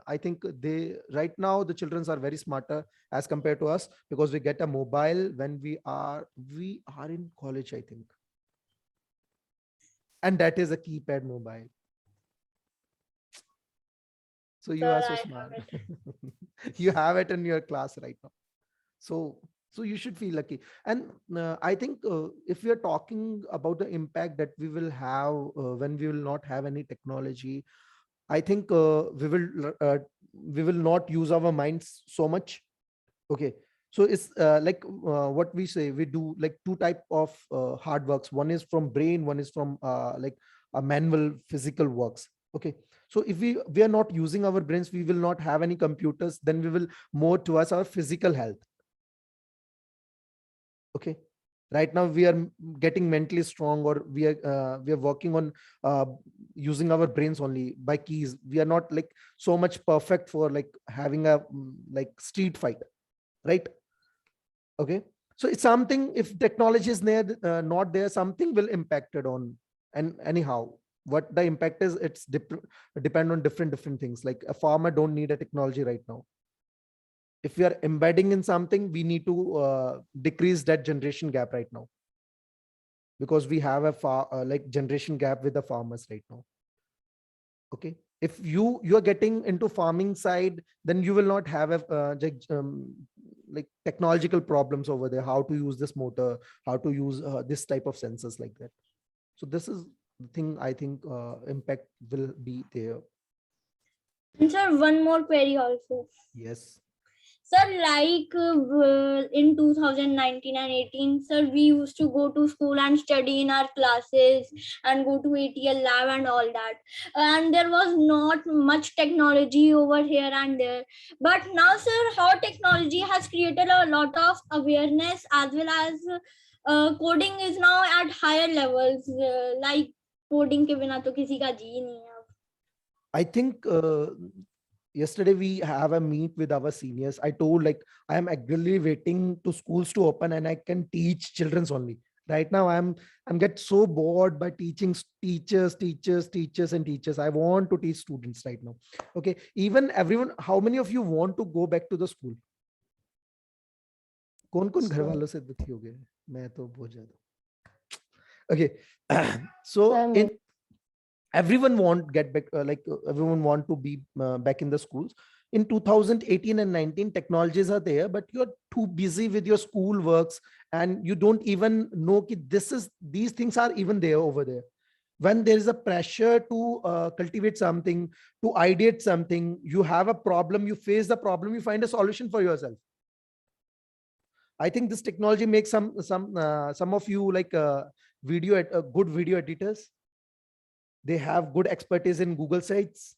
I think right now the children are very smarter as compared to us because we get a mobile when we are in college, I think, and that is a keypad mobile. So you are so smart. You have it in your class right now. So you should feel lucky. And I think if we are talking about the impact that we will have when we will not have any technology, I think we will not use our minds so much. Okay. So it's like what we say, we do like two type of hard works. One is from brain, one is from like a manual physical works. Okay. So if we are not using our brains, we will not have any computers, then we will more towards our physical health. Okay. Right now we are getting mentally strong, or we are working on using our brains only by keys. We are not like so much perfect for like having a like street fight, right? Okay. So it's something, if technology is there, not there, something will impact it on. And anyhow, what the impact is, it's depend on different things. Like a farmer don't need a technology right now. If we are embedding in something, we need to decrease that generation gap right now, because we have a like generation gap with the farmers right now. Okay. If you are getting into farming side, then you will not have a like technological problems over there, how to use this motor, how to use this type of sensors like that. So this is the thing I think impact will be there. And sir, one more query also. Yes. Sir, like in 2019 and 18, sir, we used to go to school and study in our classes and go to ATL lab and all that. And there was not much technology over here and there. But now, sir, how technology has created a lot of awareness, as well as coding is now at higher levels. Like coding ke bina to kisi ka ji nahi hai. I think yesterday we have a meet with our seniors. I told like I am eagerly waiting to schools to open and I can teach children's only. Right now I'm get so bored by teaching teachers. I want to teach students right now. Okay. Even everyone, how many of you want to go back to the school? कौन घर वालों से दुखी हो गए? मैं तो बहुत ज्यादा. Okay. So everyone want get back, everyone want to be back in the schools. In 2018 and 19, technologies are there, but you're too busy with your school works and you don't even know that these things are even there over there. When there is a pressure to cultivate something, to ideate something, you have a problem, you face the problem, you find a solution for yourself. I think this technology makes some of you like good video editors. They have good expertise in Google Sites.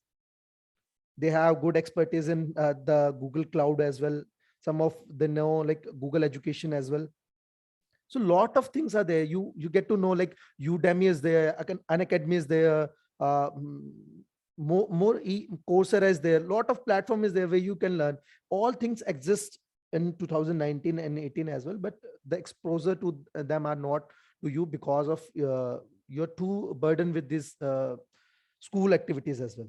They have good expertise in the Google Cloud as well. Some of they know like Google Education as well. So lot of things are there. You get to know like Udemy is there, Unacademy is there, Coursera is there. Lot of platform is there where you can learn. All things exist in 2019 and 18 as well, but the exposure to them are not to you because of you're too burdened with these school activities as well.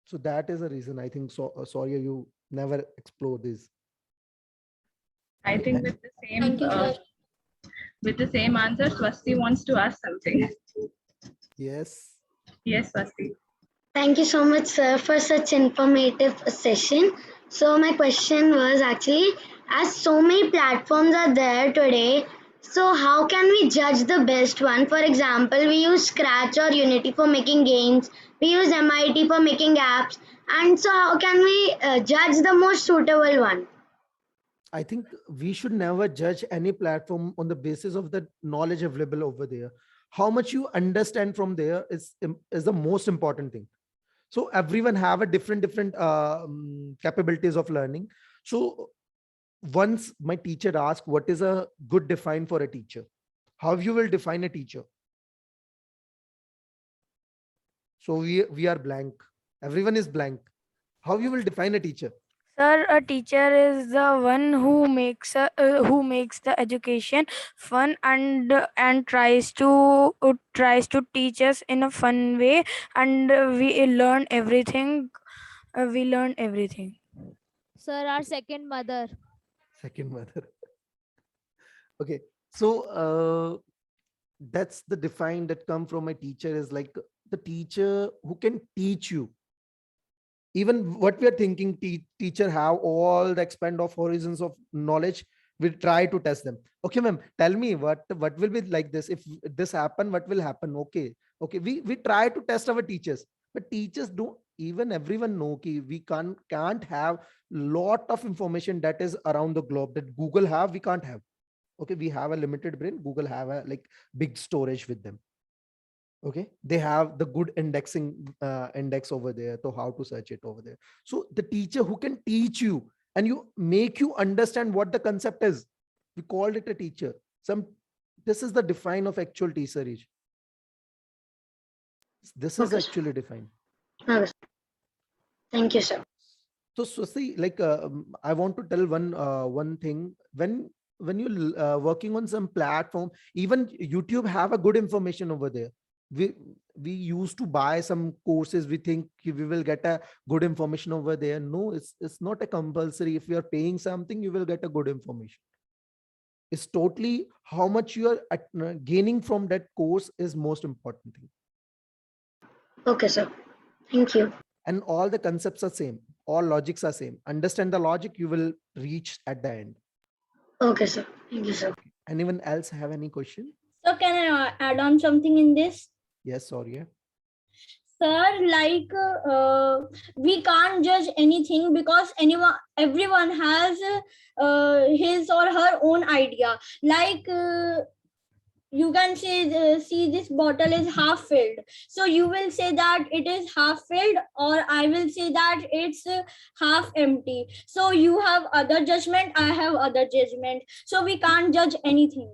So that is a reason I think so. Sorry, you never explore this. I think with the same Thank you, sir. with the same answer, Swasti wants to ask something. Yes. Yes, Swasti. Thank you so much, sir, for such informative session. So my question was actually, as so many platforms are there today, so how can we judge the best one? For example, we use Scratch or Unity for making games. We use MIT for making apps. And so how can we judge the most suitable one? I think we should never judge any platform on the basis of the knowledge available over there. How much you understand from there is the most important thing. So everyone have a different capabilities of learning. So once my teacher asked, what is a good define for a teacher? How you will define a teacher? So we are blank. Everyone is blank. How you will define a teacher? Sir, a teacher is the one who makes the education fun and tries to teach us in a fun way, and we learn everything. We learn everything. Sir, our second mother. Second mother. Okay, so that's the define that come from my teacher is like the teacher who can teach you. Even what we are thinking, teacher have all the expand of horizons of knowledge. We try to test them. Okay, ma'am, tell me what will be like this. If this happen, what will happen? Okay. We try to test our teachers, but teachers don't even everyone know we can't have lot of information that is around the globe that Google have. We can't have. Okay, we have a limited brain. Google have a like big storage with them. Okay, they have the good indexing index over there, so how to search it over there. So the teacher who can teach you and you make you understand what the concept is, we called it a teacher. This is the define of actual teacher. This is actually defined. Okay. Thank you, sir. So Swasti, like I want to tell one thing. When you working on some platform, even YouTube have a good information over there. We used to buy some courses. We think we will get a good information over there. No, it's not a compulsory. If you are paying something, you will get a good information. It's totally how much you are gaining from that course is most important thing. Okay, sir. Thank you. And all the concepts are same. All logics are same. Understand the logic, you will reach at the end. Okay, sir. Thank you, sir. Anyone else have any question? So can I add on something in this? Yes, sorry. Sir, like we can't judge anything because everyone has his or her own idea. Like you can say, see, this bottle is half filled. So you will say that it is half filled, or I will say that it's half empty. So you have other judgment, I have other judgment. So we can't judge anything.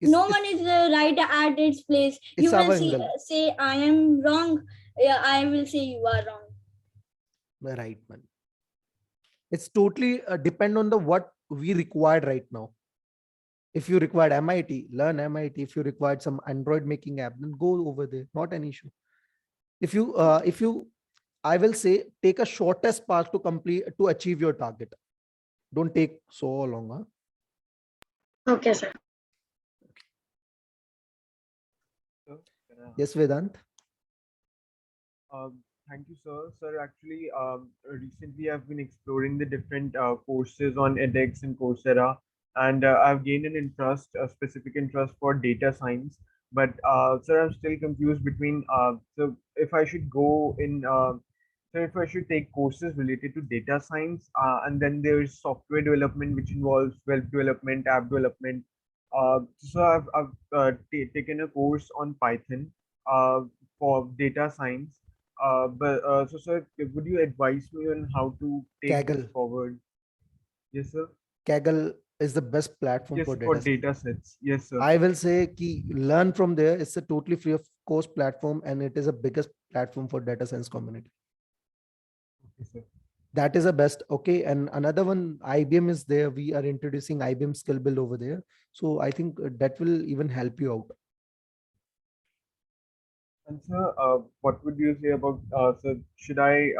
No one is right at its place. You will say I am wrong. Yeah, I will say you are wrong. Right, man. It's totally depend on the what we required right now. If you required MIT, learn MIT. If you required some Android making app, then go over there. Not an issue. If you, I will say, take a shortest path to achieve your target. Don't take so long. Huh? Okay, sir. Yes, Vedant. Thank you, sir. Sir, actually, recently I've been exploring the different courses on edX and Coursera, and I've gained an interest, a specific interest for data science. But sir, I'm still confused between so if I should go in, so if I should take courses related to data science, and then there's software development, which involves web development, app development. I've taken a course on Python for data science. So sir, would you advise me on how to take this Kaggle. forward? Yes, sir. Kaggle is the best platform Yes, for for data science. data sets. Yes, sir. I will say ki learn from there. It's a totally free of cost platform, and it is the biggest platform for data science community. Okay, sir. That is the best. Okay. And another one, IBM is there. We are introducing IBM Skill Build over there. So I think that will even help you out. And sir, what would you say about sir? Should I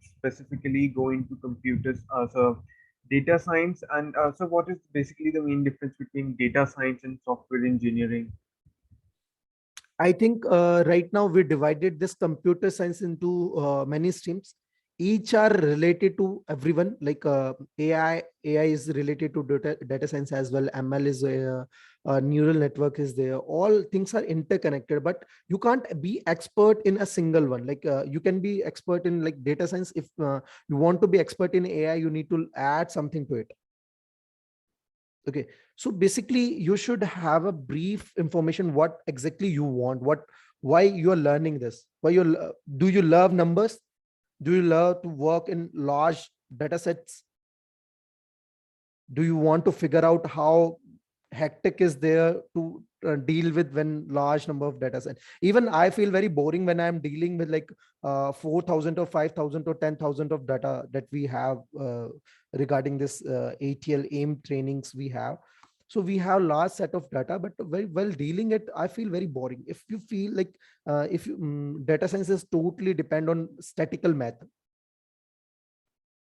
specifically go into computers? So data science and so what is basically the main difference between data science and software engineering? I think right now we divided this computer science into many streams. Each are related to everyone. Like AI is related to data science as well. ML is neural network is there. All things are interconnected, but you can't be expert in a single one. Like you can be expert in like data science. If you want to be expert in AI, you need to add something to it. Okay, so basically you should have a brief information what exactly you want, why you're learning this, do you love numbers, do you love to work in large data sets, do you want to figure out how hectic is there to deal with when large number of data sets. Even I feel very boring when I'm dealing with like 4,000 or 5,000 or 10,000 of data that we have regarding this ATL AIM trainings we have. So we have large set of data, but very well dealing it, I feel very boring. If you feel like if you data science is totally depend on statistical math,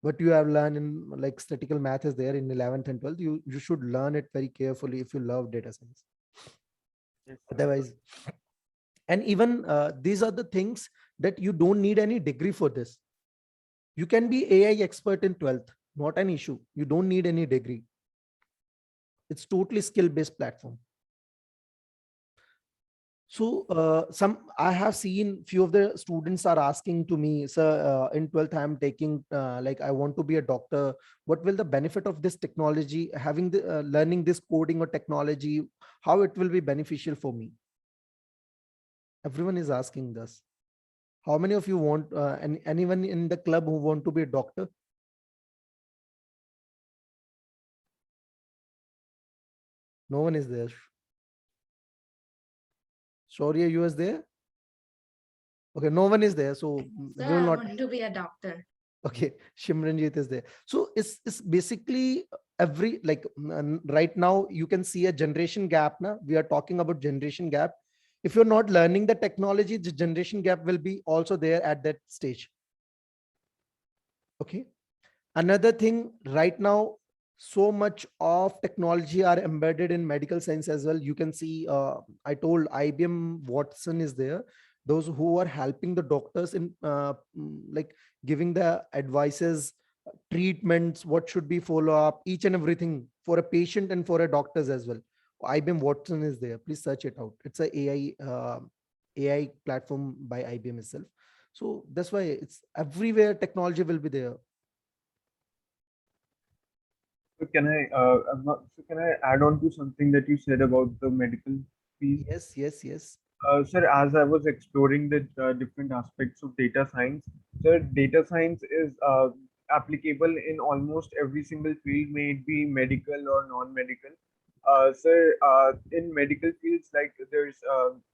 what you have learned in like statistical math is there in 11th and 12th, you should learn it very carefully if you love data science. Yes, Otherwise, and even these are the things that you don't need any degree for this. You can be AI expert in 12th, not an issue. You don't need any degree. It's totally skill-based platform. So I have seen few of the students are asking to me, sir, in 12th, I'm taking like, I want to be a doctor. What will the benefit of this technology, having the learning this coding or technology, how it will be beneficial for me? Everyone is asking this. How many of you want, anyone in the club who want to be a doctor? No one is there. Shaurya, you is there? Okay, no one is there. So we will I not. want to be a doctor. Okay, Shimranjit is there. So it's basically every like right now you can see a generation gap. Now we are talking about generation gap. If you're not learning the technology, the generation gap will be also there at that stage. Okay. Another thing right now, so much of technology are embedded in medical science as well. You can see, I told IBM Watson is there. Those who are helping the doctors in like giving the advices, treatments, what should be follow up, each and everything for a patient and for a doctors as well. IBM Watson is there. Please search it out. It's a AI platform by IBM itself. So that's why it's everywhere technology will be there. So can can I add on to something that you said about the medical field? Yes. Sir, as I was exploring the different aspects of data science, sir, data science is applicable in almost every single field, may it be medical or non-medical. Sir, in medical fields, like there's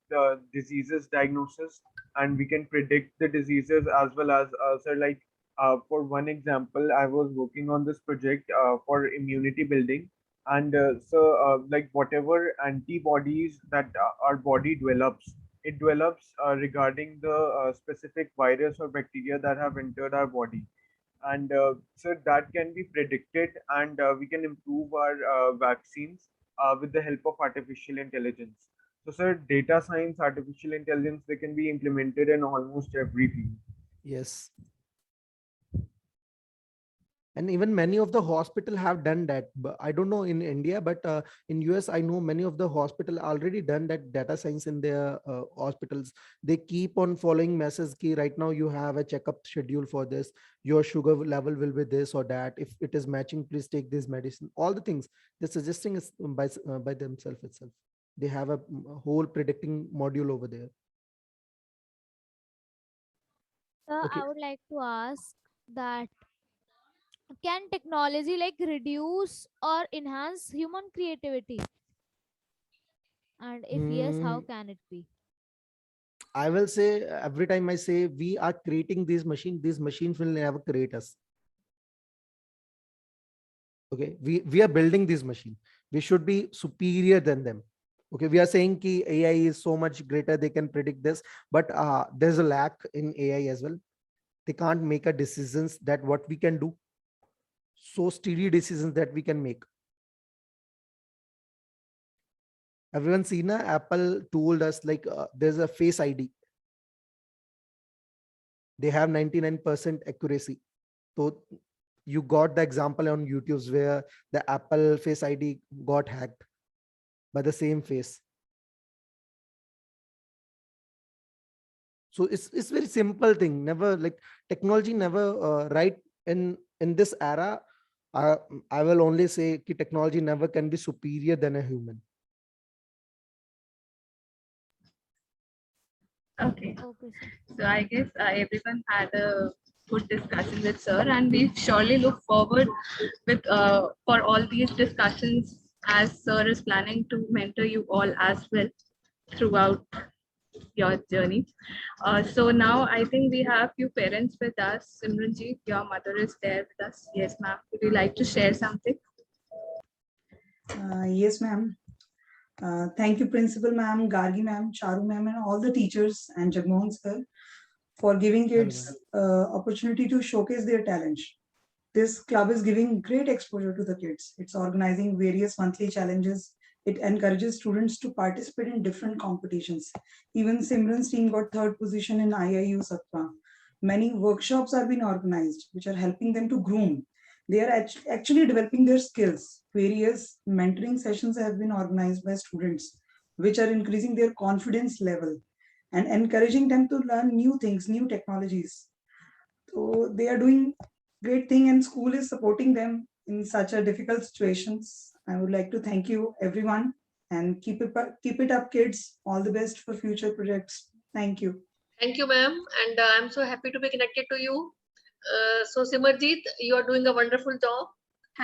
the diseases diagnosis, and we can predict the diseases as well as, sir, like for one example, I was working on this project for immunity building, and like whatever antibodies that our body develops, it develops regarding the specific virus or bacteria that have entered our body, and so that can be predicted, and we can improve our vaccines with the help of artificial intelligence. So sir, data science, artificial intelligence, they can be implemented in almost every field. Yes. And even many of the hospital have done that. But I don't know in India, but in US, I know many of the hospital already done that data science in their hospitals. They keep on following message key. Right now, you have a checkup schedule for this. Your sugar level will be this or that. If it is matching, please take this medicine. All the things they're suggesting is by themselves itself. They have a whole predicting module over there. So Okay. I would like to ask that can technology like reduce or enhance human creativity? And if yes, how can it be? I will say every time I say we are creating these machines will never create us. Okay, we are building this machine. We should be superior than them. Okay, we are saying ki AI is so much greater, they can predict this, but there's a lack in AI as well. They can't make a decisions that what we can do. So steady decisions that we can make. Everyone seen Apple told us like there's a Face ID. They have 99% accuracy. So you got the example on YouTube where the Apple Face ID got hacked by the same face. So it's very simple thing. Never like technology never right in this era. I will only say that technology never can be superior than a human. Okay. So I guess everyone had a good discussion with sir, and we surely look forward with for all these discussions as sir is planning to mentor you all as well throughout your journey. So now I think we have few parents with us. Simranjeet, your mother is there with us. Yes, ma'am. Would you like to share something? Yes, ma'am. Thank you, Principal ma'am, Gargi ma'am, Charu ma'am, and all the teachers and Jagmohan sir for giving kids opportunity to showcase their talent. This club is giving great exposure to the kids. It's organizing various monthly challenges. It encourages students to participate in different competitions. Even Simran's team got 3rd position in IIU Satwa. Many workshops are being organized, which are helping them to groom. They are actually developing their skills. Various mentoring sessions have been organized by students, which are increasing their confidence level and encouraging them to learn new things, new technologies. So they are doing great thing, and school is supporting them in such a difficult situations. I would like to thank you everyone, and keep it up kids. All the best for future projects. Thank you. Thank you, ma'am. And I'm so happy to be connected to you. So Simarjeet, you are doing a wonderful job,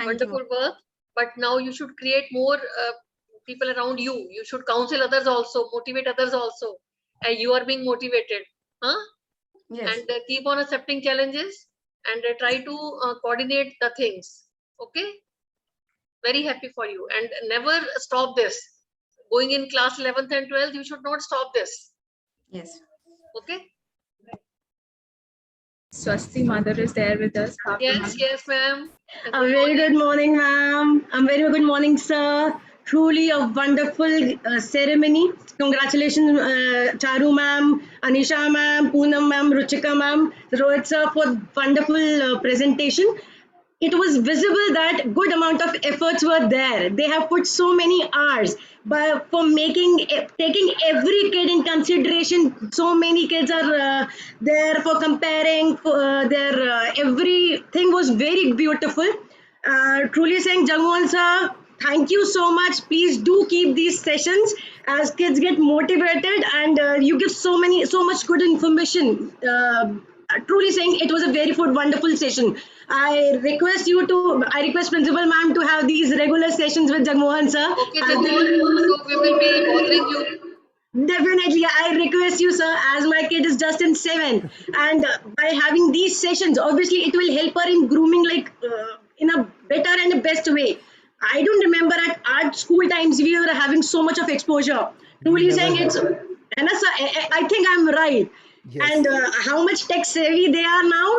wonderful work. But now you should create more people around you. You should counsel others also, motivate others also. And you are being motivated. Huh? Yes. And keep on accepting challenges and try to coordinate the things. Okay? Very happy for you. And never stop this. Going in class 11th and 12th, you should not stop this. Yes. Okay? Swasti mother is there with us. Yes, ma'am. A very good morning, ma'am. A very good morning, sir. Truly a wonderful ceremony. Congratulations, Charu ma'am, Anisha ma'am, Poonam ma'am, Ruchika ma'am, Rohit sir for wonderful presentation. It was visible that good amount of efforts were there. They have put so many hours for taking every kid in consideration. So many kids are there for comparing. Their everything was very beautiful. Truly saying, Jagmohan sir, thank you so much. Please do keep these sessions as kids get motivated, and you give so much good information. Truly saying, it was a very wonderful session. I request Principal ma'am to have these regular sessions with Jagmohan sir. Okay, Jagmohan, so we will be bothering you. Definitely, I request you, sir, as my kid is just in 7th, and by having these sessions, obviously it will help her in grooming in a better and a best way. I don't remember at art school times we were having so much of exposure. Truly saying it's, and I think I'm right. Yes. And how much tech savvy they are now,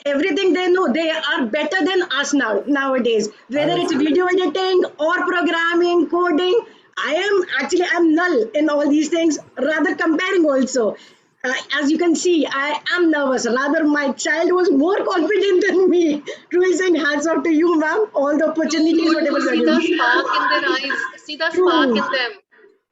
everything they know, they are better than us nowadays. Whether it's video editing or programming, coding, I'm null in all these things, rather comparing also. As you can see, I am nervous. Rather, my child was more confident than me. Truly saying hats off to you, ma'am. All the opportunities, Good whatever to you are see the giving. spark in their eyes. See the spark True, in them.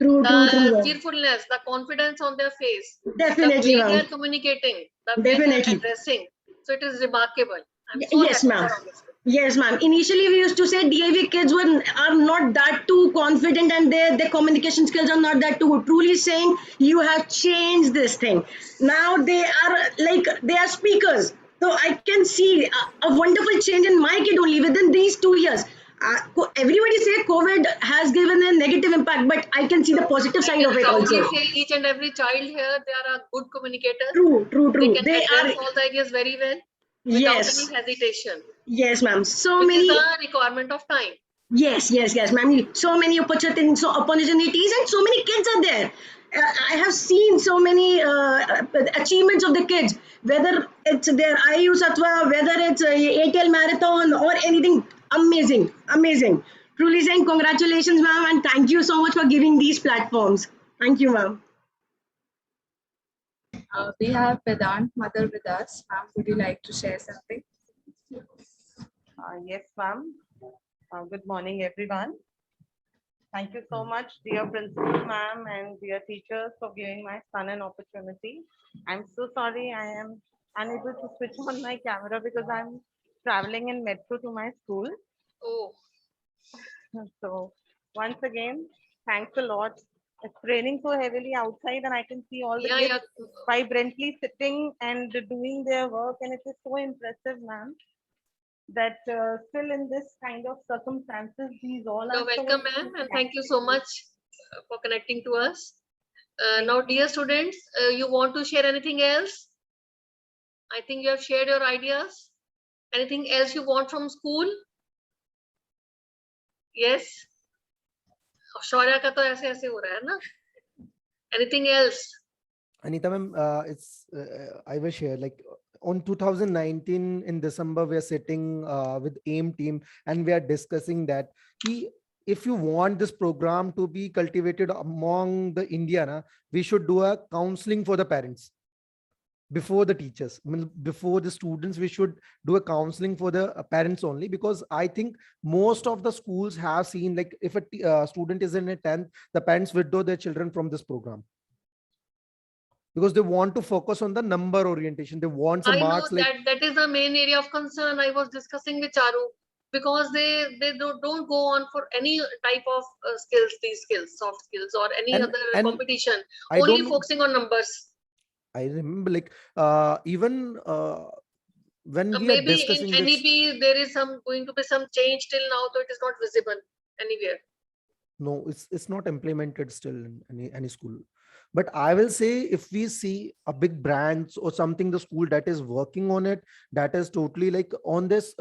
true, true, true, The ma'am. cheerfulness, the confidence on their face, Definitely, the way they ma'am. are communicating, the way they are Definitely. addressing. So it is remarkable. I'm so Yes, happy ma'am. for all this. Yes, ma'am. Initially, we used to say DIV kids are not that too confident and their communication skills are not that too. Truly saying you have changed this thing. Now they are like they are speakers. So I can see a wonderful change in my kid only within these 2 years. Everybody say COVID has given a negative impact, but I can see the positive I side can of it proudly also. say each and every child here, they are a good communicator. True, true, They true. can They address are, all the ideas very well without any yes, hesitation, yes, ma'am. So which is many. the requirement of time. Yes, yes, yes, ma'am. So many opportunities, and so many kids are there. I have seen so many achievements of the kids, whether it's their IU Satwa, whether it's ATL Marathon or anything. Amazing, amazing. Truly saying congratulations, ma'am, and thank you so much for giving these platforms. Thank you, ma'am. We have Vedant Mother with us. Ma'am, would you like to share something? Yes, ma'am. Good morning, everyone. Thank you so much, dear principal ma'am and dear teachers, for giving my son an opportunity. I'm so sorry I am unable to switch on my camera because I'm traveling in metro to my school. Oh. So once again, thanks a lot. It's raining so heavily outside and I can see all the kids vibrantly sitting and doing their work, and it is so impressive, ma'am, that still in this kind of circumstances, these all You're are so welcome, ma'am, and thank you so much for connecting to us. Now, dear students, you want to share anything else? I think you have shared your ideas. Anything else you want from school? Yes. Shaurya का तो ऐसे ऐसे हो रहा है ना? Anything else? Anita ma'am, I will share like on 2019 in December, we are sitting with AIM team and we are discussing that if you want this program to be cultivated among the India, we should do a counseling for the parents. Before the teachers, I mean, before the students, we should do a counseling for the parents only, because I think most of the schools have seen like if a student is in a 10th, the parents withdraw their children from this program because they want to focus on the number orientation. They want some I know marks like that is the main area of concern. I was discussing with Charu, because they don't go on for any type of skills, these skills, soft skills or any And- other and competition, I only don't know- focusing on numbers. I remember like even when we are Maybe discussing in this, NEP there is going to be some change till now, so it is not visible anywhere. no, it's not implemented still in any school. But I will say if we see a big branch or something, the school that is working on it, that is totally like on this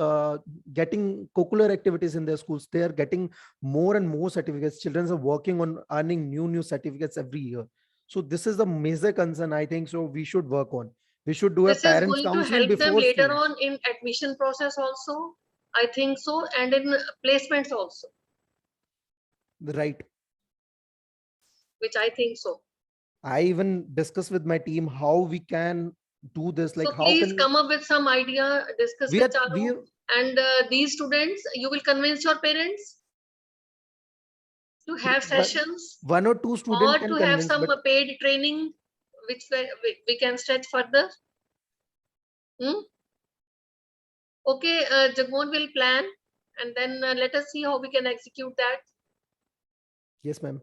getting curricular activities in their schools, they are getting more and more certificates. Children are working on earning new certificates every year. So this is the major concern, I think. So we should work on. We should do a This is parents going to counseling help them before later students. on in admission process also, I think so, and in placements also, Right. which I think so. I even discuss with my team how we can do this. Like So how please can come up with some idea, discuss we with are Charu, and these students, you will convince your parents to have sessions one or two or students can to have convince, some but paid training, which we can stretch further. Okay, Jagmohan will plan, and then let us see how we can execute that. yes, ma'am.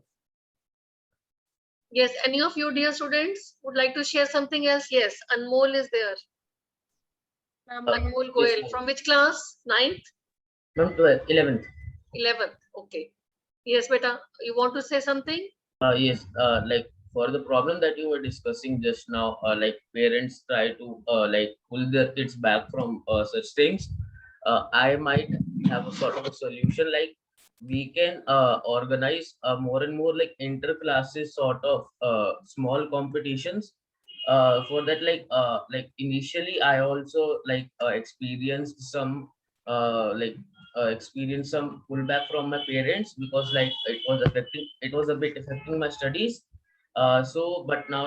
Yes, any of you dear students would like to share something else? Yes, Anmol is there. Anmol Goel. ma'am. From which class? 9th? From 12th, 11th. 11th. Okay. Yes, beta, you want to say something? Yes, like for the problem that you were discussing just now, like parents try to like pull their kids back from such things. I might have a sort of a solution. Like we can organize more and more like inter-classes sort of small competitions. For that, like initially, I also like experienced some experienced some pullback from my parents because like it was a bit affecting my studies. So but now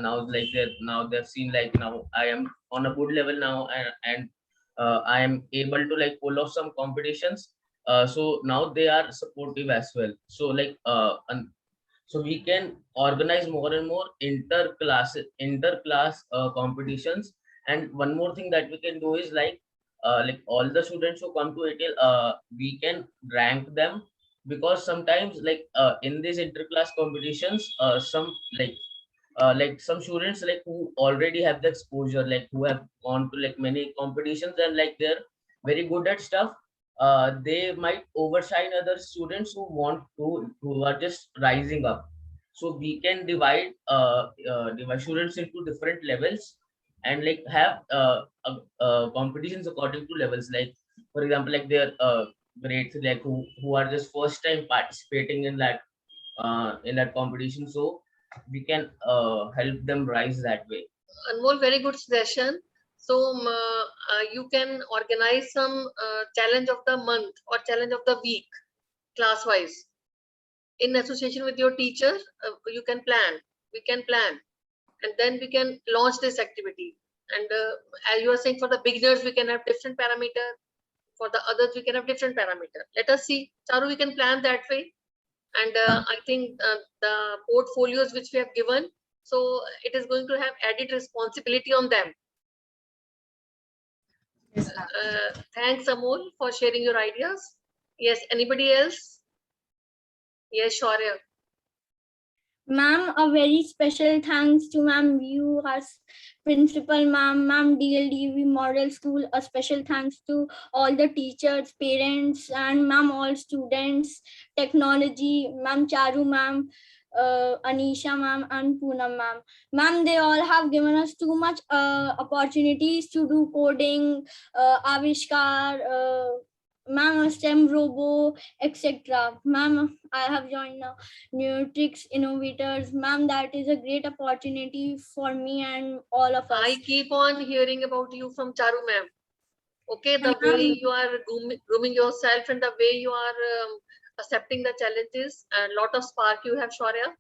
now they've seen like now I am on a good level now, and I am able to like pull off some competitions. So now they are supportive as well. So so we can organize more and more interclass competitions. And one more thing that we can do is like all the students who come to ATL, we can rank them, because sometimes in these interclass competitions, like some students like who already have the exposure, like who have gone to like many competitions and like they're very good at stuff, they might overshine other students who are just rising up. So we can divide students into different levels, and like have competitions according to levels. Like for example, like their grades, like who are just first time participating in that competition, so we can help them rise that way. Anmol, very good suggestion. So you can organize some challenge of the month or challenge of the week, class wise. In association with your teacher, you can plan. We can plan, and then we can launch this activity. And as you are saying, for the beginners, we can have different parameter. For the others, we can have different parameter. Let us see, Charu, we can plan that way. And I think the portfolios which we have given, so it is going to have added responsibility on them. Thanks, Amol, for sharing your ideas. Yes, anybody else? Yes, Shaurya. Ma'am, a very special thanks to Ma'am you as principal, Ma'am DLDV Model School. A special thanks to all the teachers, parents, and Ma'am all students, technology, Ma'am Charu Ma'am, Anisha Ma'am, and Poonam Ma'am. Ma'am, they all have given us too much opportunities to do coding, Avishkar, Ma'am, STEM Robo, etc. Ma'am, I have joined Nutrix Innovators. Ma'am, that is a great opportunity for me and all of us. I keep on hearing about you from Charu ma'am. Okay, the way you are grooming yourself and the way you are accepting the challenges, and lot of spark you have, Shaurya.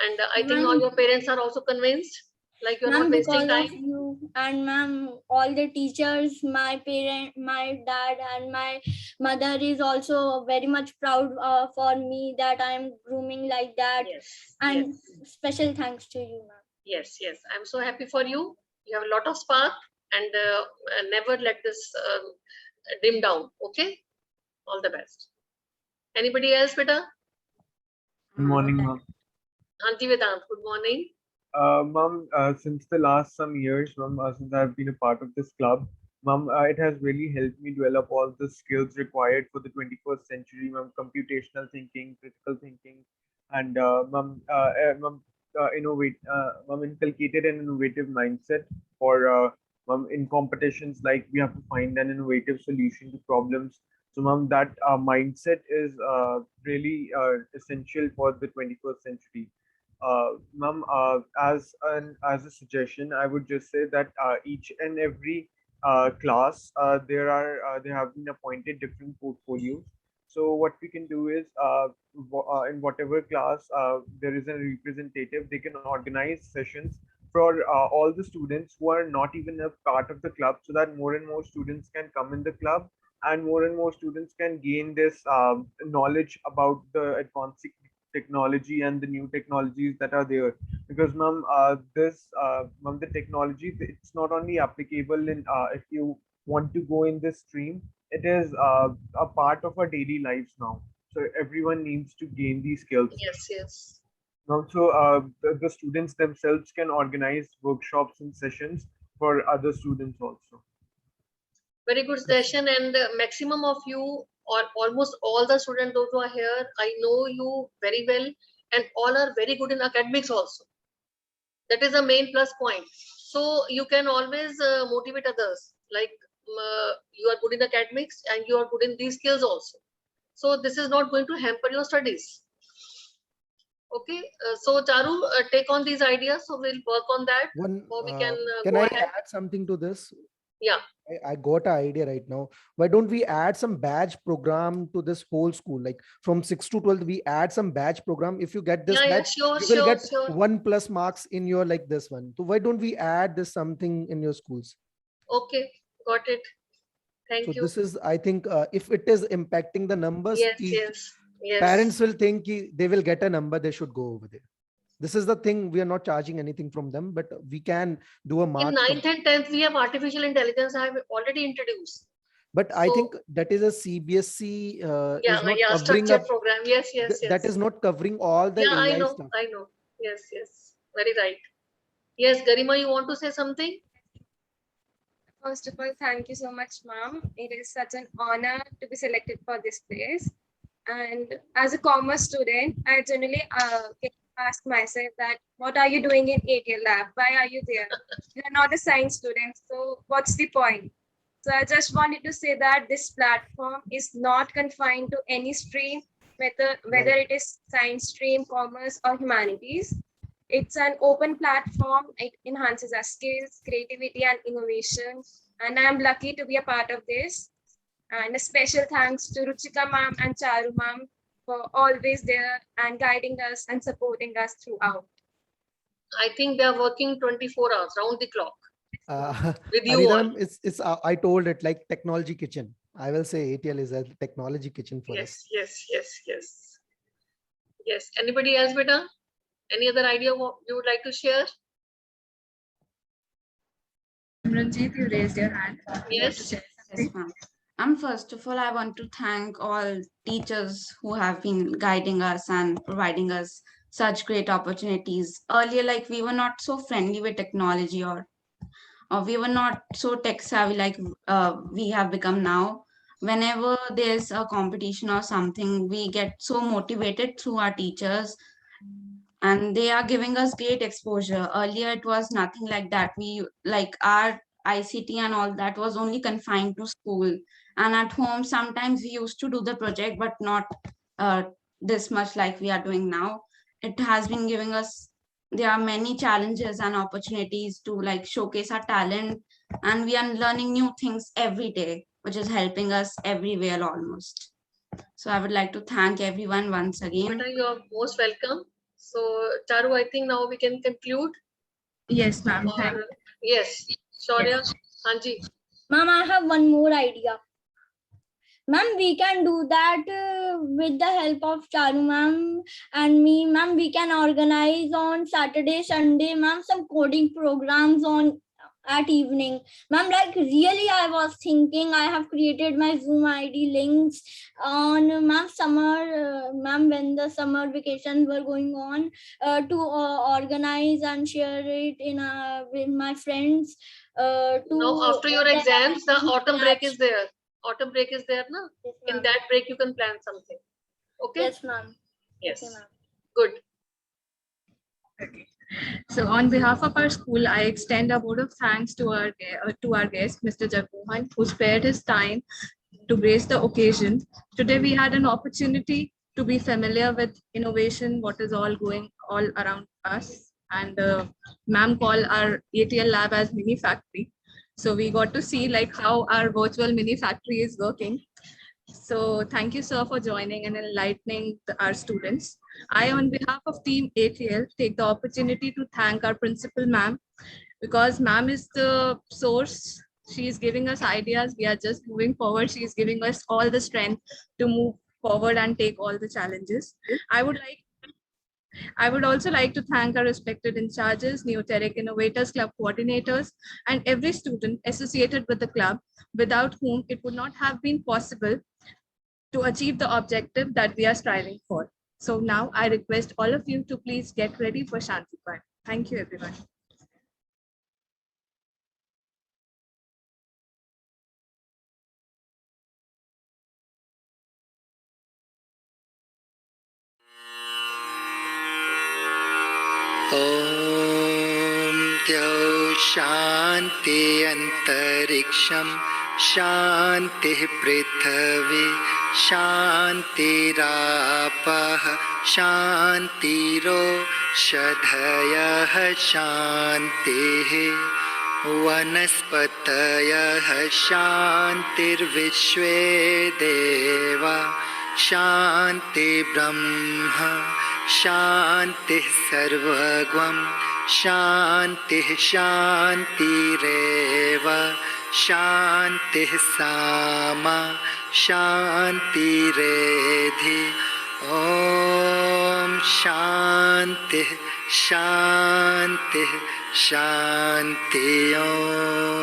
And I think all your parents are also convinced, like you're not wasting time. Because of you and ma'am, all the teachers, my parent, my dad, and my mother is also very much proud for me that I'm grooming like that. Yes, and special thanks to you, ma'am. Yes, yes, I'm so happy for you. You have a lot of spark, and never let this dim down. Okay, all the best. Anybody else, beta? Good morning, ma'am. Auntie Vedant, good morning. Ma'am, since the last some years, ma'am, since I've been a part of this club, ma'am, it has really helped me develop all the skills required for the 21st century, ma'am, computational thinking, critical thinking, and ma'am, inculcated an innovative mindset for ma'am, in competitions, like we have to find an innovative solution to problems. So, ma'am, that mindset is really essential for the 21st century. Ma'am, as a suggestion, I would just say that each and every class, they have been appointed different portfolios. So what we can do is, in whatever class there is a representative, they can organize sessions for all the students who are not even a part of the club, so that more and more students can come in the club, and more students can gain this knowledge about the advanced technology and the new technologies that are there. Because ma'am, ma'am, the technology, it's not only applicable in if you want to go in this stream, it is a part of our daily lives now, so everyone needs to gain these skills. Yes, yes. Also, the students themselves can organize workshops and sessions for other students also. Very good session, and maximum of you, or almost all the students those who are here, I know you very well, and all are very good in academics also. That is the main plus point. So you can always motivate others, like you are good in academics and you are good in these skills also. So this is not going to hamper your studies. Okay, so Charu, take on these ideas. So we'll work on that. One, or we can can go I ahead. add something to this? Yeah. I got an idea right now. Why don't we add some badge program to this whole school? Like from 6 to 12, we add some badge program. If you get this Yeah, badge, sure, you will sure, get sure. 1+ marks in your like this one. So why don't we add this something in your schools? Okay, got it. Thank So you. this is, I think, if it is impacting the numbers, Yes, yes, yes. parents will think they will get a number, they should go over there. This is the thing. We are not charging anything from them, but we can do a In mark. 9th and 10th, we have artificial intelligence. I have already introduced. But I think that is a CBSE Yeah, is not yeah, covering structured up. program. Yes, yes, yes. That is not covering all the Yeah, I AI know, stuff. I know. Yes, yes. Very right. Yes, Garima, you want to say something? First of all, thank you so much, ma'am. It is such an honor to be selected for this place. And as a commerce student, I generally get to ask myself that, what are you doing in ATL lab? Why are you there? You're not a science student, so what's the point? So I just wanted to say that this platform is not confined to any stream, whether it is science stream, commerce, or humanities. It's an open platform. It enhances our skills, creativity, and innovation. And I'm lucky to be a part of this. And a special thanks to Ruchika ma'am and Charu ma'am for always there and guiding us and supporting us throughout. I think they are working 24 hours, round the clock. With you Anita, all. ma'am, it's I told it like technology kitchen. I will say ATL is a technology kitchen for us. Yes, yes, yes, yes. Yes. Anybody else, beta? Any other idea what you would like to share? Ranjit, you raised your hand. Yes. Yes, ma'am. First of all, I want to thank all teachers who have been guiding us and providing us such great opportunities. Earlier, like we were not so friendly with technology, or we were not so tech savvy like we have become now. Whenever there's a competition or something, we get so motivated through our teachers, and they are giving us great exposure. Earlier, it was nothing like that. We like our ICT and all that was only confined to school, and at home sometimes we used to do the project, but not this much like we are doing now. It has been giving us, there are many challenges and opportunities to like showcase our talent, and we are learning new things every day, which is helping us everywhere almost. So I would like to thank everyone once again. Beta, you are most welcome. So, Charu, I think now we can conclude. Yes, ma'am. Yes, Shaurya, Hanji. Ma'am, I have one more idea. Ma'am, we can do that with the help of Charu ma'am and me. Ma'am, we can organize on Saturday, Sunday, ma'am, some coding programs on at evening. Ma'am, like really I was thinking, I have created my Zoom ID links on ma'am summer, ma'am, when the summer vacations were going on, to organize and share it in with my friends. Now, after your exams, the autumn break is there. Autumn break is there, na? Yes, in that break, you can plan something. Okay? Yes, ma'am. Yes. Okay, ma'am. Good. Okay. So on behalf of our school, I extend a vote of thanks to our guest, Mr. Jagmohan, who spared his time to grace the occasion. Today, we had an opportunity to be familiar with innovation, what is all going all around us. And ma'am called our ATL lab as mini factory. So we got to see like how our virtual mini factory is working. So thank you, sir, for joining and enlightening our students. I, on behalf of Team ATL, take the opportunity to thank our principal, ma'am, because ma'am is the source. She is giving us ideas. We are just moving forward. She is giving us all the strength to move forward and take all the challenges. I would also like to thank our respected in charges, Neoteric Innovators Club coordinators, and every student associated with the club, without whom it would not have been possible to achieve the objective that we are striving for. So now I request all of you to please get ready for Shanti Party. Thank you, everyone. ॐ द्यौ शान्ति अन्तरिक्षं शान्तिः पृथिवी शान्तिरापः शान्तिरोषधयः शान्तिः वनस्पतयः शान्तिर्विश्वे देवा शान्ति ब्रह्म शान्तिः सर्वगं शान्तिः शान्तिरेव शान्तिः सामा शान्तिरेधि ॐ शान्तिः शान्तिः शान्ति ॐ